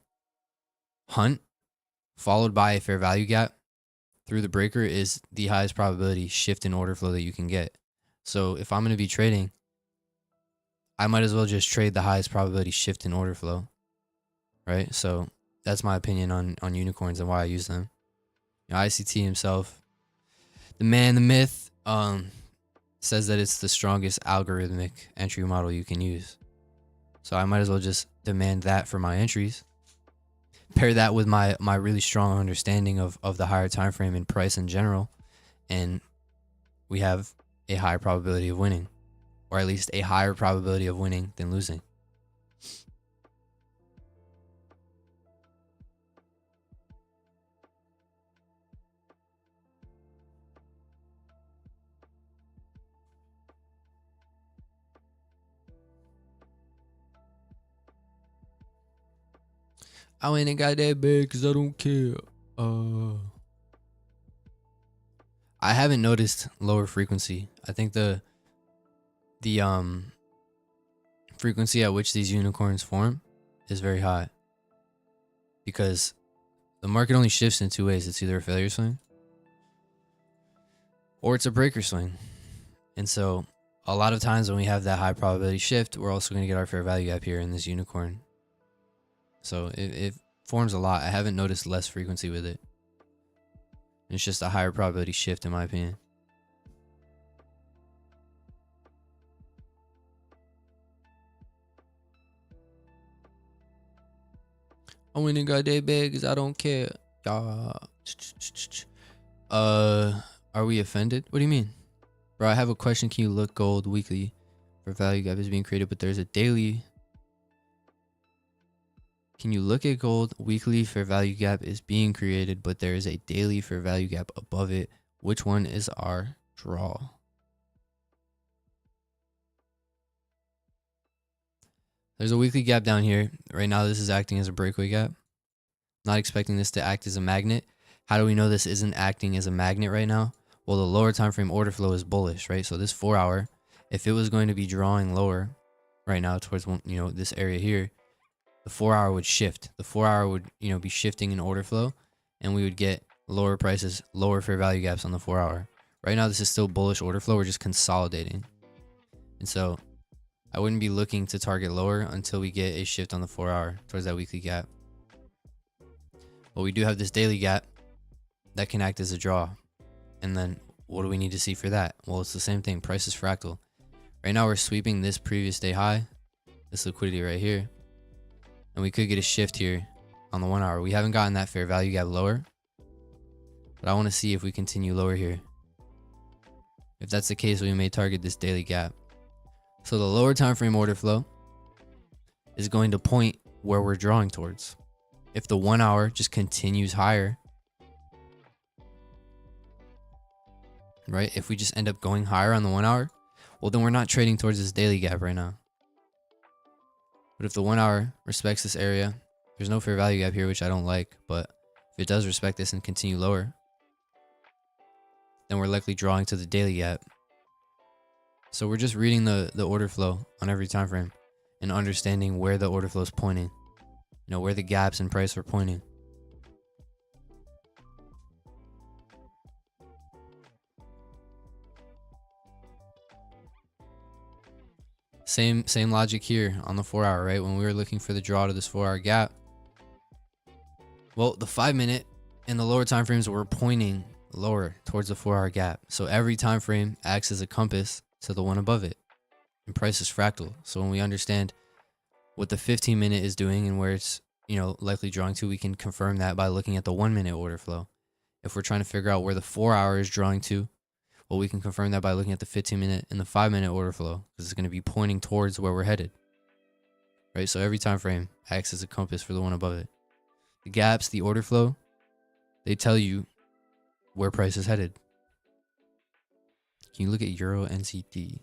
hunt followed by a fair value gap through the breaker is the highest probability shift in order flow that you can get. So if I'm going to be trading, I might as well just trade the highest probability shift in order flow, right? So that's my opinion on unicorns and why I use them. You know, ICT himself, the man, the myth, says that it's the strongest algorithmic entry model you can use. So I might as well just demand that for my entries. Pair that with my really strong understanding of the higher time frame and price in general, and we have a high probability of winning, or at least a higher probability of winning than losing. I went and got that bag because I don't care. I haven't noticed lower frequency. I think the frequency at which these unicorns form is very high because the market only shifts in two ways. It's either a failure swing or it's a breaker swing. And so a lot of times when we have that high probability shift, we're also going to get our fair value gap here in this unicorn. So it forms a lot. I haven't noticed less frequency with it. It's just a higher probability shift in my opinion. I went and got that bag because I don't care. Are we offended? What do you mean? Bro, I have a question. Can you look gold weekly for value gap is being created, but there's a daily? Can you look at gold weekly fair value gap is being created, but there is a daily fair value gap above it? Which one is our draw? There's a weekly gap down here. Right now, this is acting as a breakaway gap. Not expecting this to act as a magnet. How do we know this isn't acting as a magnet right now? Well, the lower time frame order flow is bullish, right? So this 4 hour, if it was going to be drawing lower right now towards, you know, this area here, the 4 hour would shift. The 4 hour would, you know, be shifting in order flow, and we would get lower prices, lower fair value gaps on the 4 hour. Right now, this is still bullish order flow. We're just consolidating. And so I wouldn't be looking to target lower until we get a shift on the 4 hour towards that weekly gap. But we do have this daily gap that can act as a draw. And then what do we need to see for that? Well, it's the same thing. Price is fractal. Right now, we're sweeping this previous day high, this liquidity right here. And we could get a shift here on the 1 hour. We haven't gotten that fair value gap lower, but I want to see if we continue lower here. If that's the case, we may target this daily gap. So the lower time frame order flow is going to point where we're drawing towards. If the 1 hour just continues higher, right? If we just end up going higher on the 1 hour, well, then we're not trading towards this daily gap right now. But if the 1 hour respects this area, there's no fair value gap here, which I don't like. But if it does respect this and continue lower, then we're likely drawing to the daily gap. So we're just reading the order flow on every time frame and understanding where the order flow is pointing. You know, where the gaps in price are pointing. Same logic here on the 4 hour, right? When we were looking for the draw to this 4 hour gap. Well, the 5 minute and the lower time frames were pointing lower towards the 4 hour gap. So every time frame acts as a compass to the one above it. And price is fractal. So when we understand what the 15 minute is doing and where it's, you know, likely drawing to, we can confirm that by looking at the 1 minute order flow. If we're trying to figure out where the 4 hour is drawing to, well, we can confirm that by looking at the 15 minute and the 5 minute order flow, because it's going to be pointing towards where we're headed, right? So every time frame acts as a compass for the one above it. The gaps, the order flow, they tell you where price is headed. Can you look at Euro NCT?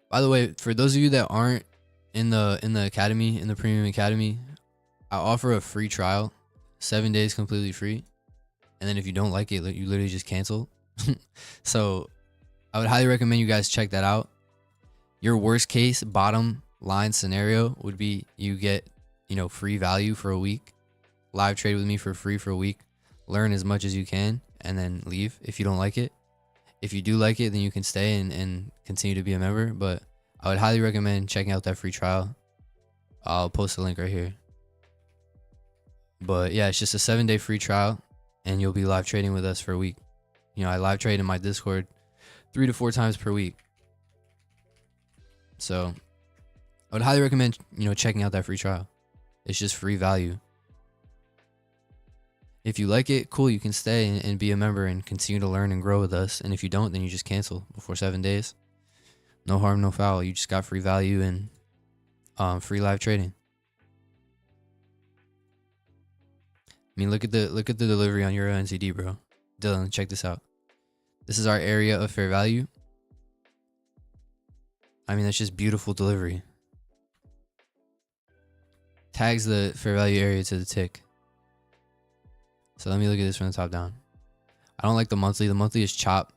By the way, for those of you that aren't in the academy, in the premium academy, I offer a free trial, 7 days completely free. And then if you don't like it, you literally just cancel. So I would highly recommend you guys check that out. Your worst case bottom line scenario would be you get, you know, free value for a week, live trade with me for free for a week, learn as much as you can, and then leave if you don't like it. If you do like it, then you can stay and continue to be a member. But I would highly recommend checking out that free trial. I'll post the link right here. But yeah, it's just a 7-day free trial, and you'll be live trading with us for a week. You know, I live trade in my Discord 3 to 4 times per week. So I would highly recommend, you know, checking out that free trial. It's just free value. If you like it, cool, you can stay and be a member and continue to learn and grow with us. And if you don't, then you just cancel before 7 days. No harm, no foul. You just got free value and free live trading. I mean, look at the delivery on Euro NCD, bro. Dylan, check this out. This is our area of fair value. I mean, that's just beautiful delivery. Tags the fair value area to the tick. So let me look at this from the top down. I don't like the monthly. The monthly is chop.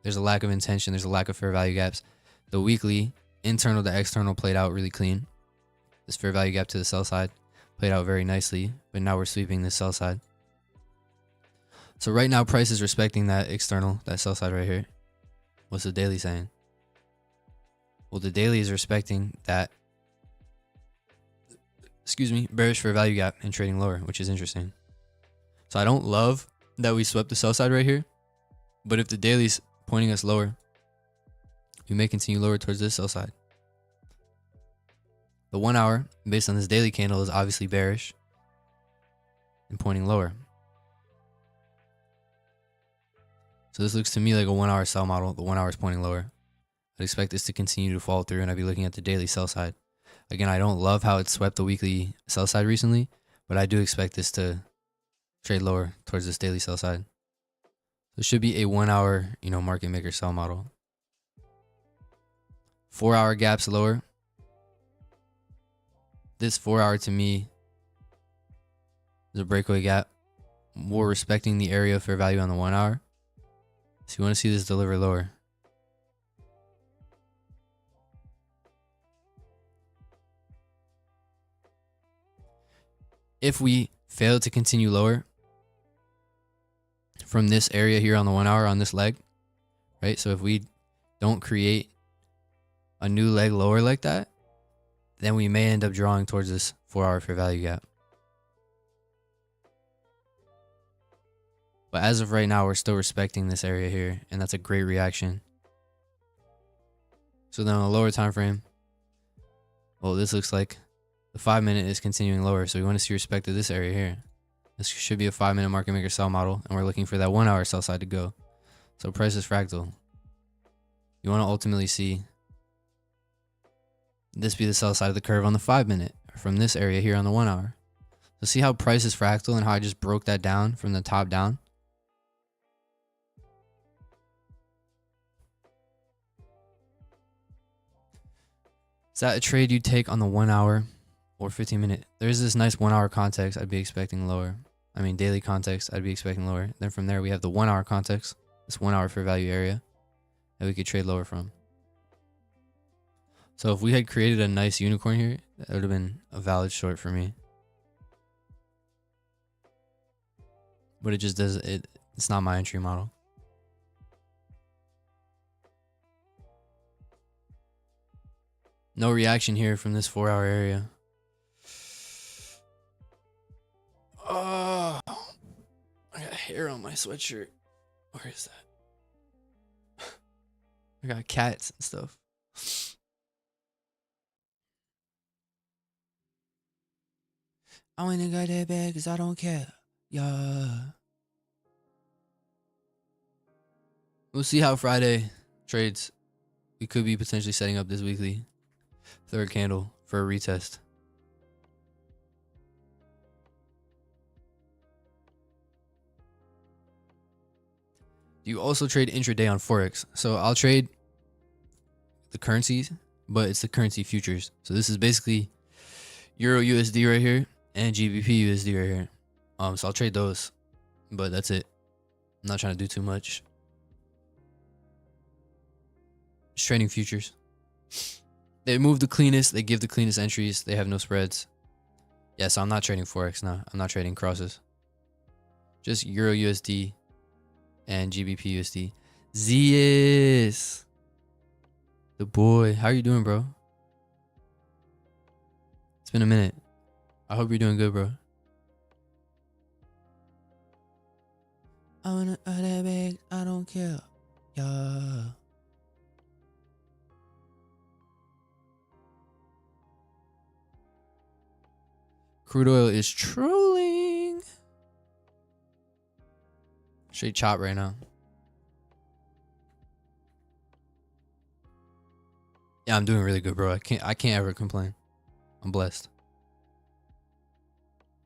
There's a lack of intention. There's a lack of fair value gaps. The weekly, internal to external, played out really clean. This fair value gap to the sell side played out very nicely, but now we're sweeping the sell side. So right now, price is respecting that external, that sell side right here. What's the daily saying? Well, the daily is respecting that, excuse me, bearish fair value gap and trading lower, which is interesting. So I don't love that we swept the sell side right here, but if the daily's pointing us lower, we may continue lower towards this sell side. The 1 hour, based on this daily candle, is obviously bearish and pointing lower. So this looks to me like a 1 hour sell model. The 1 hour is pointing lower. I'd expect this to continue to fall through, and I'd be looking at the daily sell side. Again, I don't love how it swept the weekly sell side recently, but I do expect this to trade lower towards this daily sell side. This should be a 1 hour, you know, market maker sell model. 4 hour gaps lower. This 4 hour to me is a breakaway gap. More respecting the area of fair value on the 1 hour. So you want to see this deliver lower. If we fail to continue lower from this area here on the 1 hour on this leg, right? So if we don't create a new leg lower like that, then we may end up drawing towards this 4 hour fair value gap. But as of right now, we're still respecting this area here, and that's a great reaction. So then on the lower time frame, well, this looks like the 5 minute is continuing lower, so we want to see respect to this area here. This should be a 5 minute market maker sell model, and we're looking for that 1 hour sell side to go. So price is fractal. You want to ultimately see this be the sell side of the curve on the 5 minute from this area here on the 1 hour. So see how price is fractal and how I just broke that down from the top down. Is that a trade you take on the 1 hour or 15 minute? There's this nice 1 hour context I'd be expecting lower. I mean daily context I'd be expecting lower. Then from there we have the 1 hour context, this 1 hour fair value area that we could trade lower from. So if we had created a nice unicorn here, that would have been a valid short for me. But it just does it. It's not my entry model. No reaction here from this 4 hour area. Oh, I got hair on my sweatshirt. Where is that? I got cats and stuff. I only got that bad because I don't care. Yeah. We'll see how Friday trades. We could be potentially setting up this weekly third candle for a retest. Do you also trade intraday on forex? So I'll trade the currencies, but it's the currency futures. So this is basically Euro USD right here and GBP USD right here. So I'll trade those, but that's it. I'm not trying to do too much. Just trading futures. They move the cleanest. They give the cleanest entries. They have no spreads. Yeah, so I'm not trading forex now. I'm not trading crosses. Just Euro USD and GBP USD. Zeus, the boy. How are you doing, bro? It's been a minute. I hope you're doing good, bro. I wanna that bag. I don't care. Yeah. Crude oil is trolling. Straight chop right now. Yeah, I'm doing really good, bro. I can't ever complain. I'm blessed.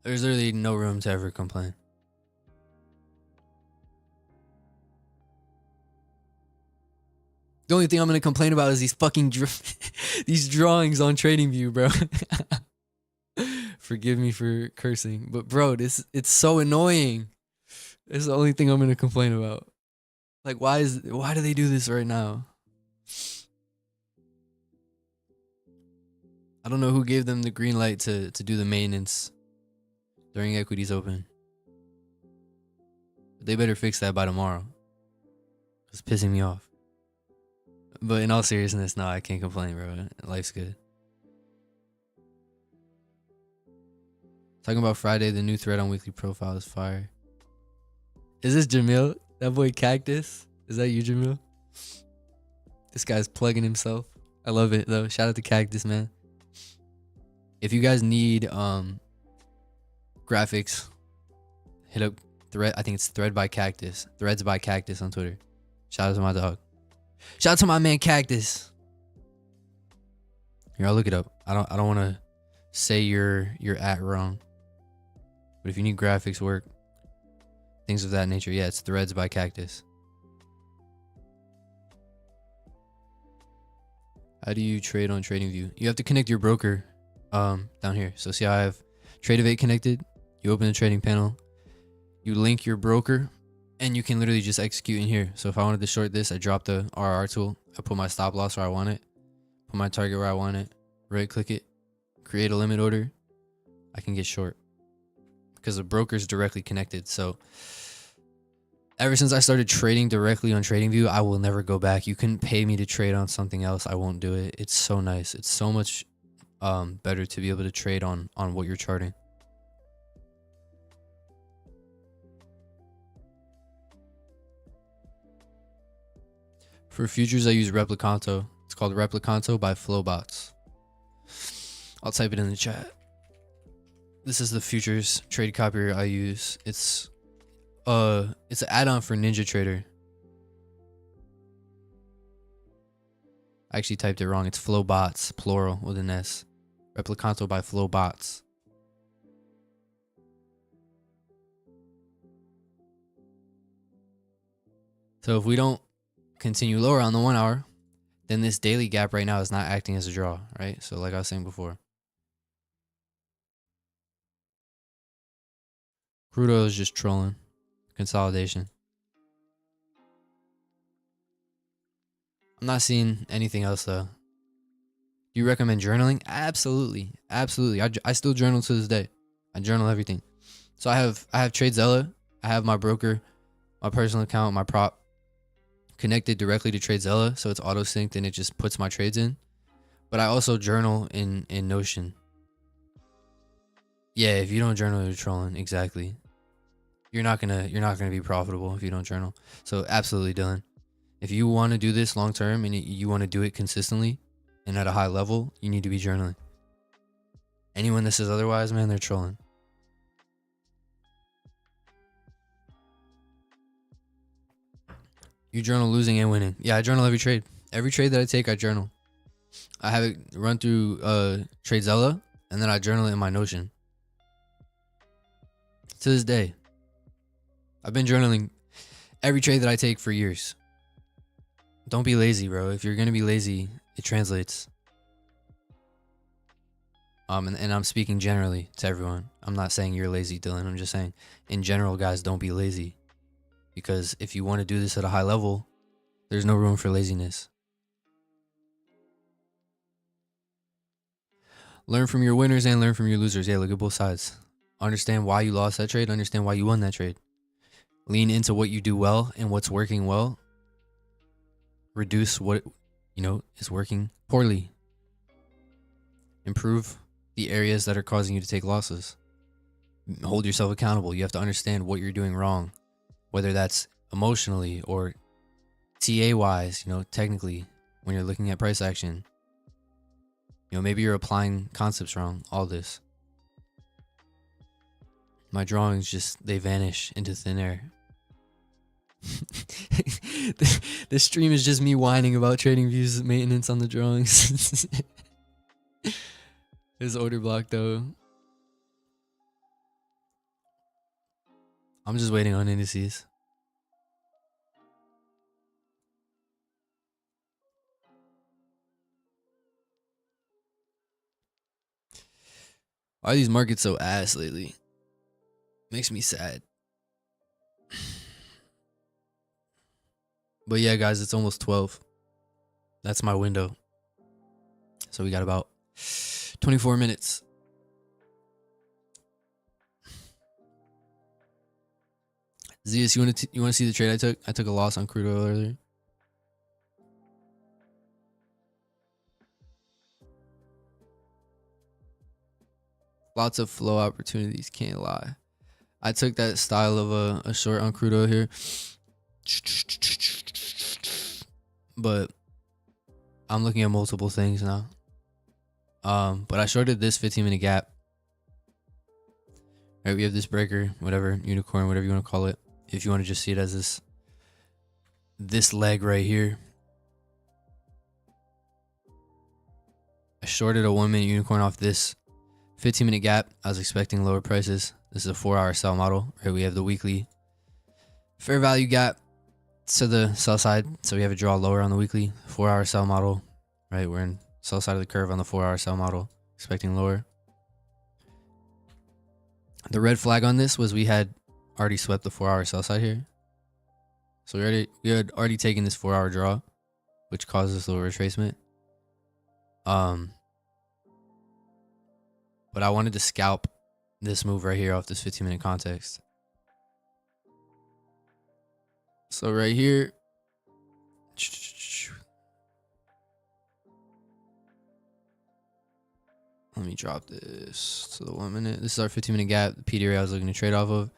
There's literally no room to ever complain. The only thing I'm gonna complain about is these fucking these drawings on TradingView, bro. Forgive me for cursing, but bro, it's so annoying. It's the only thing I'm gonna complain about. Like, why do they do this right now? I don't know who gave them the green light to do the maintenance during equities open. But they better fix that by tomorrow. It's pissing me off. But in all seriousness, no, I can't complain, bro. Life's good. Talking about Friday, the new thread on weekly profile is fire. Is this Jamil? That boy Cactus? Is that you, Jamil? This guy's plugging himself. I love it though. Shout out to Cactus, man. If you guys need graphics, hit up thread. I think it's Thread by Cactus. Threads by Cactus on Twitter. Shout out to my dog. Shout out to my man Cactus. Here, I'll look it up. I don't want to say your at wrong. But if you need graphics work, things of that nature, yeah, it's Threads by Cactus. How do you trade on TradingView? You have to connect your broker down here. So see how I have Tradeovate connected? You open the trading panel, you link your broker, and you can literally just execute in here. So if I wanted to short this, I drop the RR tool, I put my stop loss where I want it, put my target where I want it, right click it, create a limit order, I can get short because the broker is directly connected. So ever since I started trading directly on TradingView, I will never go back. You couldn't pay me to trade on something else. I won't do it. It's so nice. It's so much better to be able to trade on what you're charting. For futures, I use Replicanto. It's called Replicanto by Flowbots. I'll type it in the chat. This is the futures trade copier I use. It's an add-on for NinjaTrader. I actually typed it wrong. It's Flowbots, plural with an S. Replicanto by Flowbots. So if we don't continue lower on the 1 hour, then this daily gap right now is not acting as a draw, right? So like I was saying before, crude oil is just trolling. Consolidation. I'm not seeing anything else though. Do you recommend journaling? Absolutely. Absolutely. I still journal to this day. I journal everything. So I have TradeZella. I have my broker, my personal account, my prop connected directly to TradeZella, so it's auto synced and it just puts my trades in. But I also journal in Notion. Yeah, if you don't journal, you're trolling. Exactly. You're not gonna be profitable if you don't journal. So absolutely, Dylan. If you want to do this long term and you want to do it consistently and at a high level, you need to be journaling. Anyone that says otherwise, man, they're trolling. You journal losing and winning. Yeah, I journal every trade. Every trade that I take, I journal. I have it run through TradeZella, and then I journal it in my Notion. To this day, I've been journaling Every trade that I take for years. Don't be lazy, bro. If you're gonna be lazy, it translates. And I'm speaking generally to everyone. I'm not saying you're lazy, Dylan. I'm just saying, in general, guys, don't be lazy. Because if you want to do this at a high level, there's no room for laziness. Learn from your winners and learn from your losers. Yeah, look at both sides. Understand why you lost that trade. Understand why you won that trade. Lean into what you do well and what's working well. Reduce what, is working poorly. Improve the areas that are causing you to take losses. Hold yourself accountable. You have to understand what you're doing wrong, whether that's emotionally or TA wise, technically when you're looking at price action. Maybe you're applying concepts wrong, all this. My drawings they vanish into thin air. This stream is just me whining about trading views maintenance on the drawings. This order block though. I'm just waiting on indices. Why are these markets so ass lately? Makes me sad. But yeah, guys, it's almost 12. That's my window. So we got about 24 minutes. Zeus, you want to see the trade I took? I took a loss on crude oil earlier. Lots of flow opportunities, can't lie. I took that style of a short on crude oil here. But I'm looking at multiple things now. But I shorted this 15-minute gap. Right, we have this breaker, whatever, unicorn, whatever you want to call it. If you want to just see it as this leg right here. I shorted a 1-minute unicorn off this 15-minute gap. I was expecting lower prices. This is a 4-hour sell model. Right, we have the weekly fair value gap to the sell side. So we have a draw lower on the weekly 4-hour sell model. Right, we're in sell side of the curve on the 4-hour sell model, expecting lower. The red flag on this was we had already swept the 4-hour sell side here. So we had already taken this 4-hour draw, which caused this little retracement. But I wanted to scalp this move right here off this 15-minute context. So right here, let me drop this to the 1 minute. This is our 15-minute gap, the PDR I was looking to trade off of.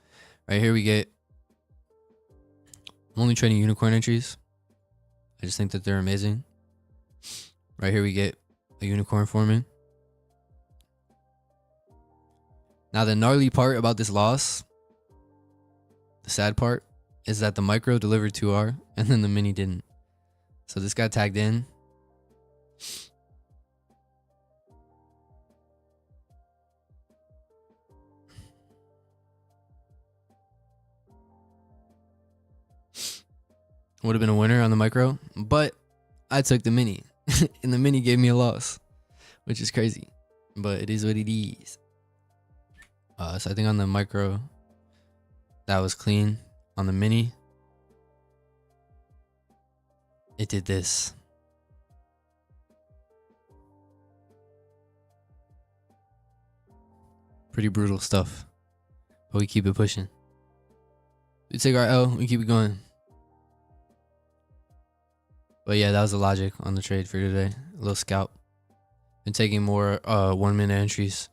Right here we get, I'm only trading unicorn entries. I just think that they're amazing. Right here we get a unicorn forming. Now the gnarly part about this loss, the sad part, is that the micro delivered 2R and then the mini didn't. So this got tagged in. Would have been a winner on the micro, but I took the mini and the mini gave me a loss, which is crazy, but it is what it is. So I think on the micro that was clean. On the mini it did this. Pretty brutal stuff, but we keep it pushing. We take our L, we keep it going. But yeah, that was the logic on the trade for today. A little scalp. Been taking more 1 minute entries.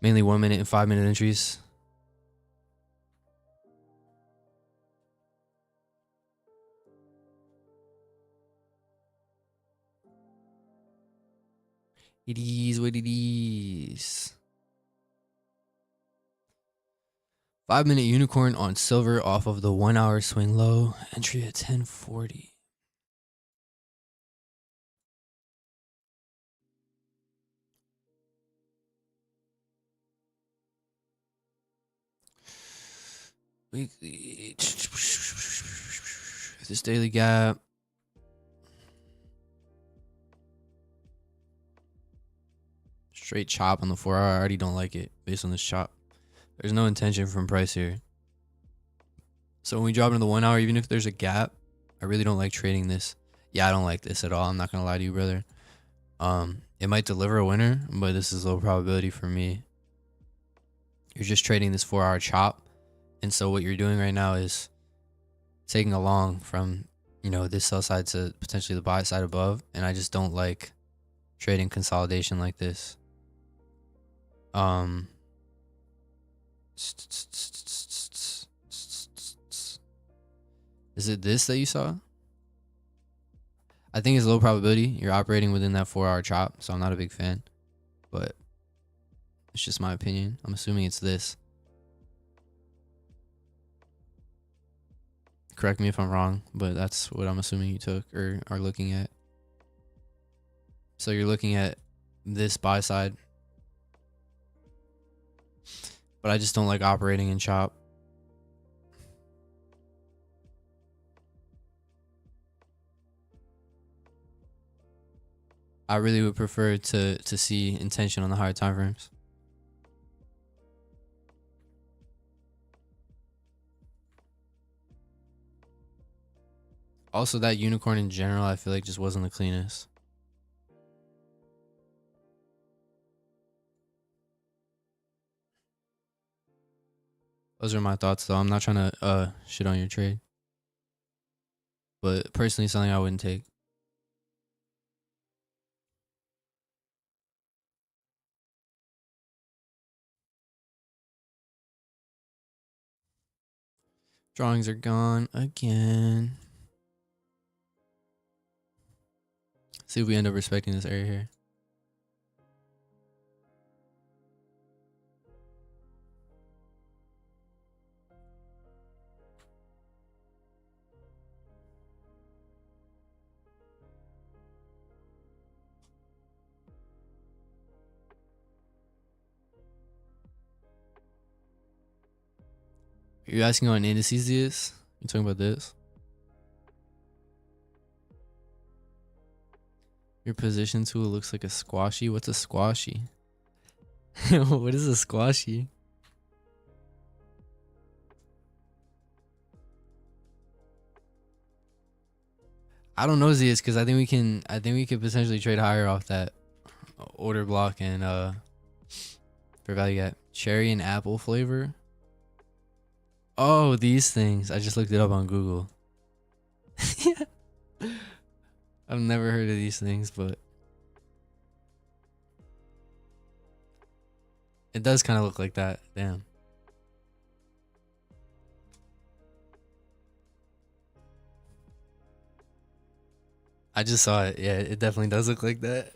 Mainly 1 minute and 5 minute entries. It is what it is. 5 minute unicorn on silver off of the 1 hour swing low. Entry at 1040. Weekly. This daily gap. Straight chop on the 4 hour. I already don't like it based on this chop. There's no intention from price here. So when we drop into the 1 hour, even if there's a gap, I really don't like trading this. Yeah, I don't like this at all. I'm not gonna lie to you, brother. It might deliver a winner, but this is low probability for me. You're just trading this 4 hour chop. And so what you're doing right now is taking a long from, you know, this sell side to potentially the buy side above. And I just don't like trading consolidation like this. Is it this that you saw? I think it's low probability. You're operating within that 4 hour chop, so I'm not a big fan. But it's just my opinion. I'm assuming it's this. Correct me if I'm wrong, but that's what I'm assuming you took or are looking at. So you're looking at this buy side. But I just don't like operating in chop. I really would prefer to see intention on the higher time frames. Also, that unicorn in general, I feel like just wasn't the cleanest. Those are my thoughts, though. I'm not trying to shit on your trade. But personally, something I wouldn't take. Drawings are gone again. See if we end up respecting this area here. Are you asking on indices this? You talking about this? Your position tool looks like a squashy. What's a squashy? What is a squashy? I don't know, Zias, because I think we can potentially trade higher off that order block and fair value gap. Cherry and apple flavor. Oh, these things. I just looked it up on Google. I've never heard of these things, but it does kind of look like that. Damn. I just saw it. Yeah, it definitely does look like that.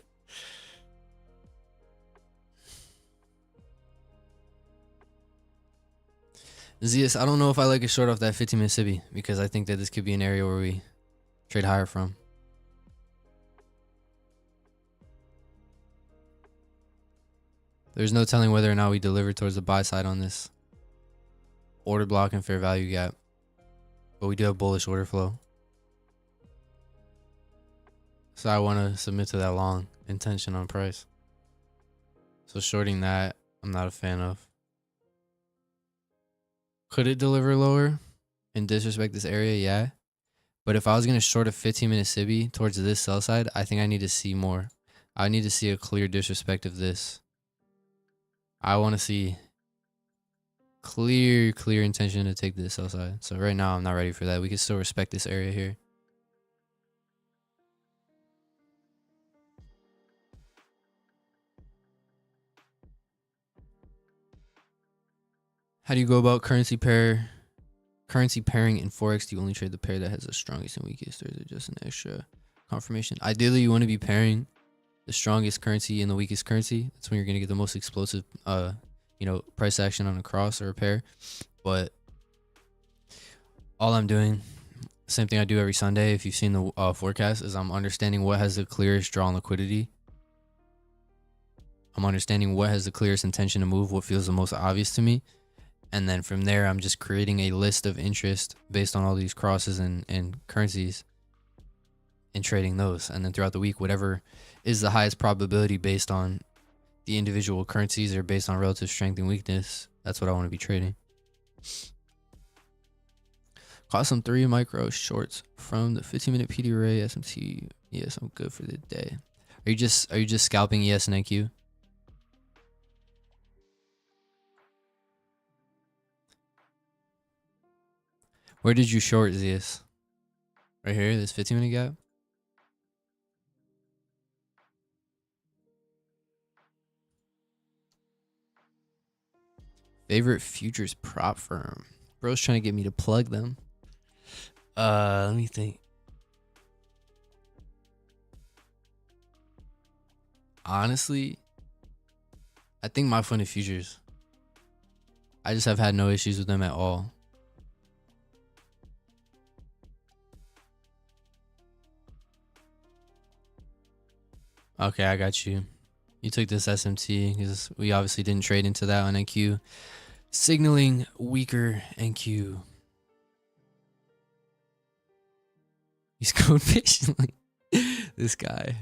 Zias, I don't know if I like a short off that 15-minute Sibi because I think that this could be an area where we trade higher from. There's no telling whether or not we deliver towards the buy side on this order block and fair value gap, but we do have bullish order flow. So I want to submit to that long intention on price. So shorting that, I'm not a fan of. Could it deliver lower and disrespect this area? Yeah. But if I was going to short a 15-minute Sibi towards this sell side, I think I need to see more. I need to see a clear disrespect of this. I want to see clear intention to take this sell side. So right now, I'm not ready for that. We can still respect this area here. How do you go about currency pairing in forex? Do you only trade the pair that has the strongest and weakest, or is it just an extra confirmation? Ideally, you want to be pairing the strongest currency and the weakest currency. That's when you're gonna get the most explosive, price action on a cross or a pair. But all I'm doing, same thing I do every Sunday. If you've seen the forecast, is I'm understanding what has the clearest draw on liquidity. I'm understanding what has the clearest intention to move, what feels the most obvious to me. And then from there, I'm just creating a list of interest based on all these crosses and currencies and trading those. And then throughout the week, whatever is the highest probability based on the individual currencies or based on relative strength and weakness, that's what I want to be trading. Caught some 3 micro shorts from the 15-minute PD array SMT. Yes, I'm good for the day. Are you just scalping ES and NQ? Where did you short ZS? Right here, this 15-minute gap. Favorite futures prop firm. Bro's trying to get me to plug them. Let me think. Honestly, I think My Funded Futures. I just have had no issues with them at all. Okay, I got you. You took this SMT because we obviously didn't trade into that on NQ. Signaling weaker NQ. He's going patiently. This guy.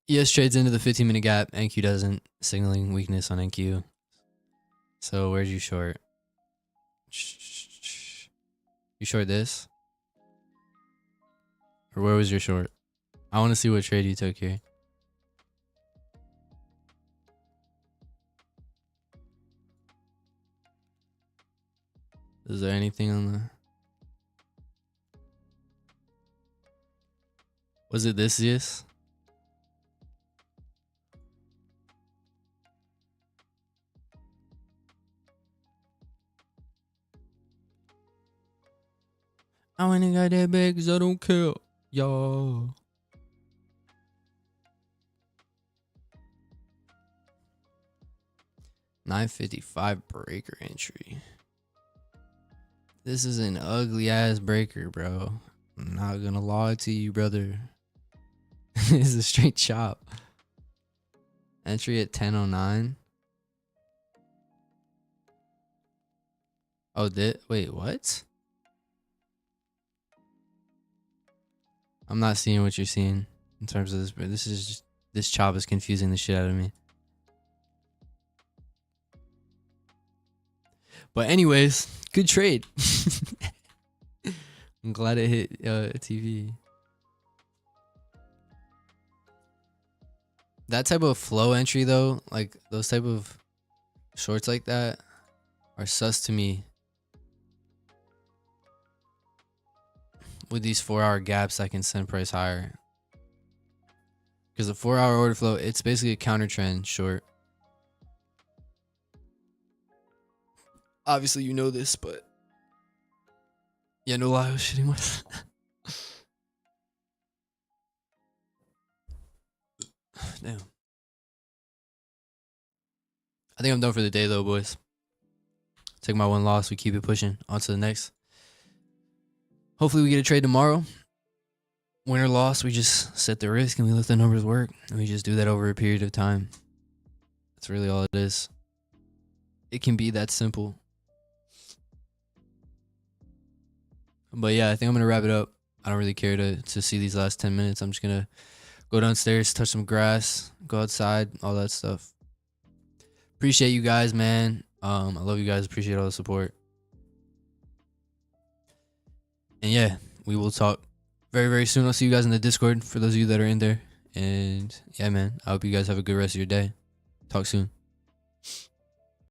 ES trades into the 15-minute gap. NQ doesn't. Signaling weakness on NQ. So where'd you short? You short this? Or where was your short? I want to see what trade you took here. Is there anything on the... Was it this, yes? I went and got that bag because I don't care. Yo. $9.55 breaker entry. This is an ugly ass breaker, bro. I'm not gonna lie to you, brother. This is a straight chop. Entry at 10:09. Oh, wait, what? I'm not seeing what you're seeing in terms of this, but this chop is confusing the shit out of me. But anyways, good trade. I'm glad it hit TV. That type of flow entry though, like those type of shorts like that are sus to me. With these 4-hour gaps, I can send price higher. Because the 4-hour order flow, it's basically a counter trend short. Obviously, you know this, but yeah, no lie, I was shitting myself. Damn. I think I'm done for the day, though, boys. Take my one loss. We keep it pushing. On to the next. Hopefully, we get a trade tomorrow. Win or loss, we just set the risk and we let the numbers work. And we just do that over a period of time. That's really all it is. It can be that simple. But yeah, I think I'm going to wrap it up. I don't really care to see these last 10 minutes. I'm just going to go downstairs, touch some grass, go outside, all that stuff. Appreciate you guys, man. I love you guys. Appreciate all the support. And yeah, we will talk very, very soon. I'll see you guys in the Discord for those of you that are in there. And yeah, man, I hope you guys have a good rest of your day. Talk soon.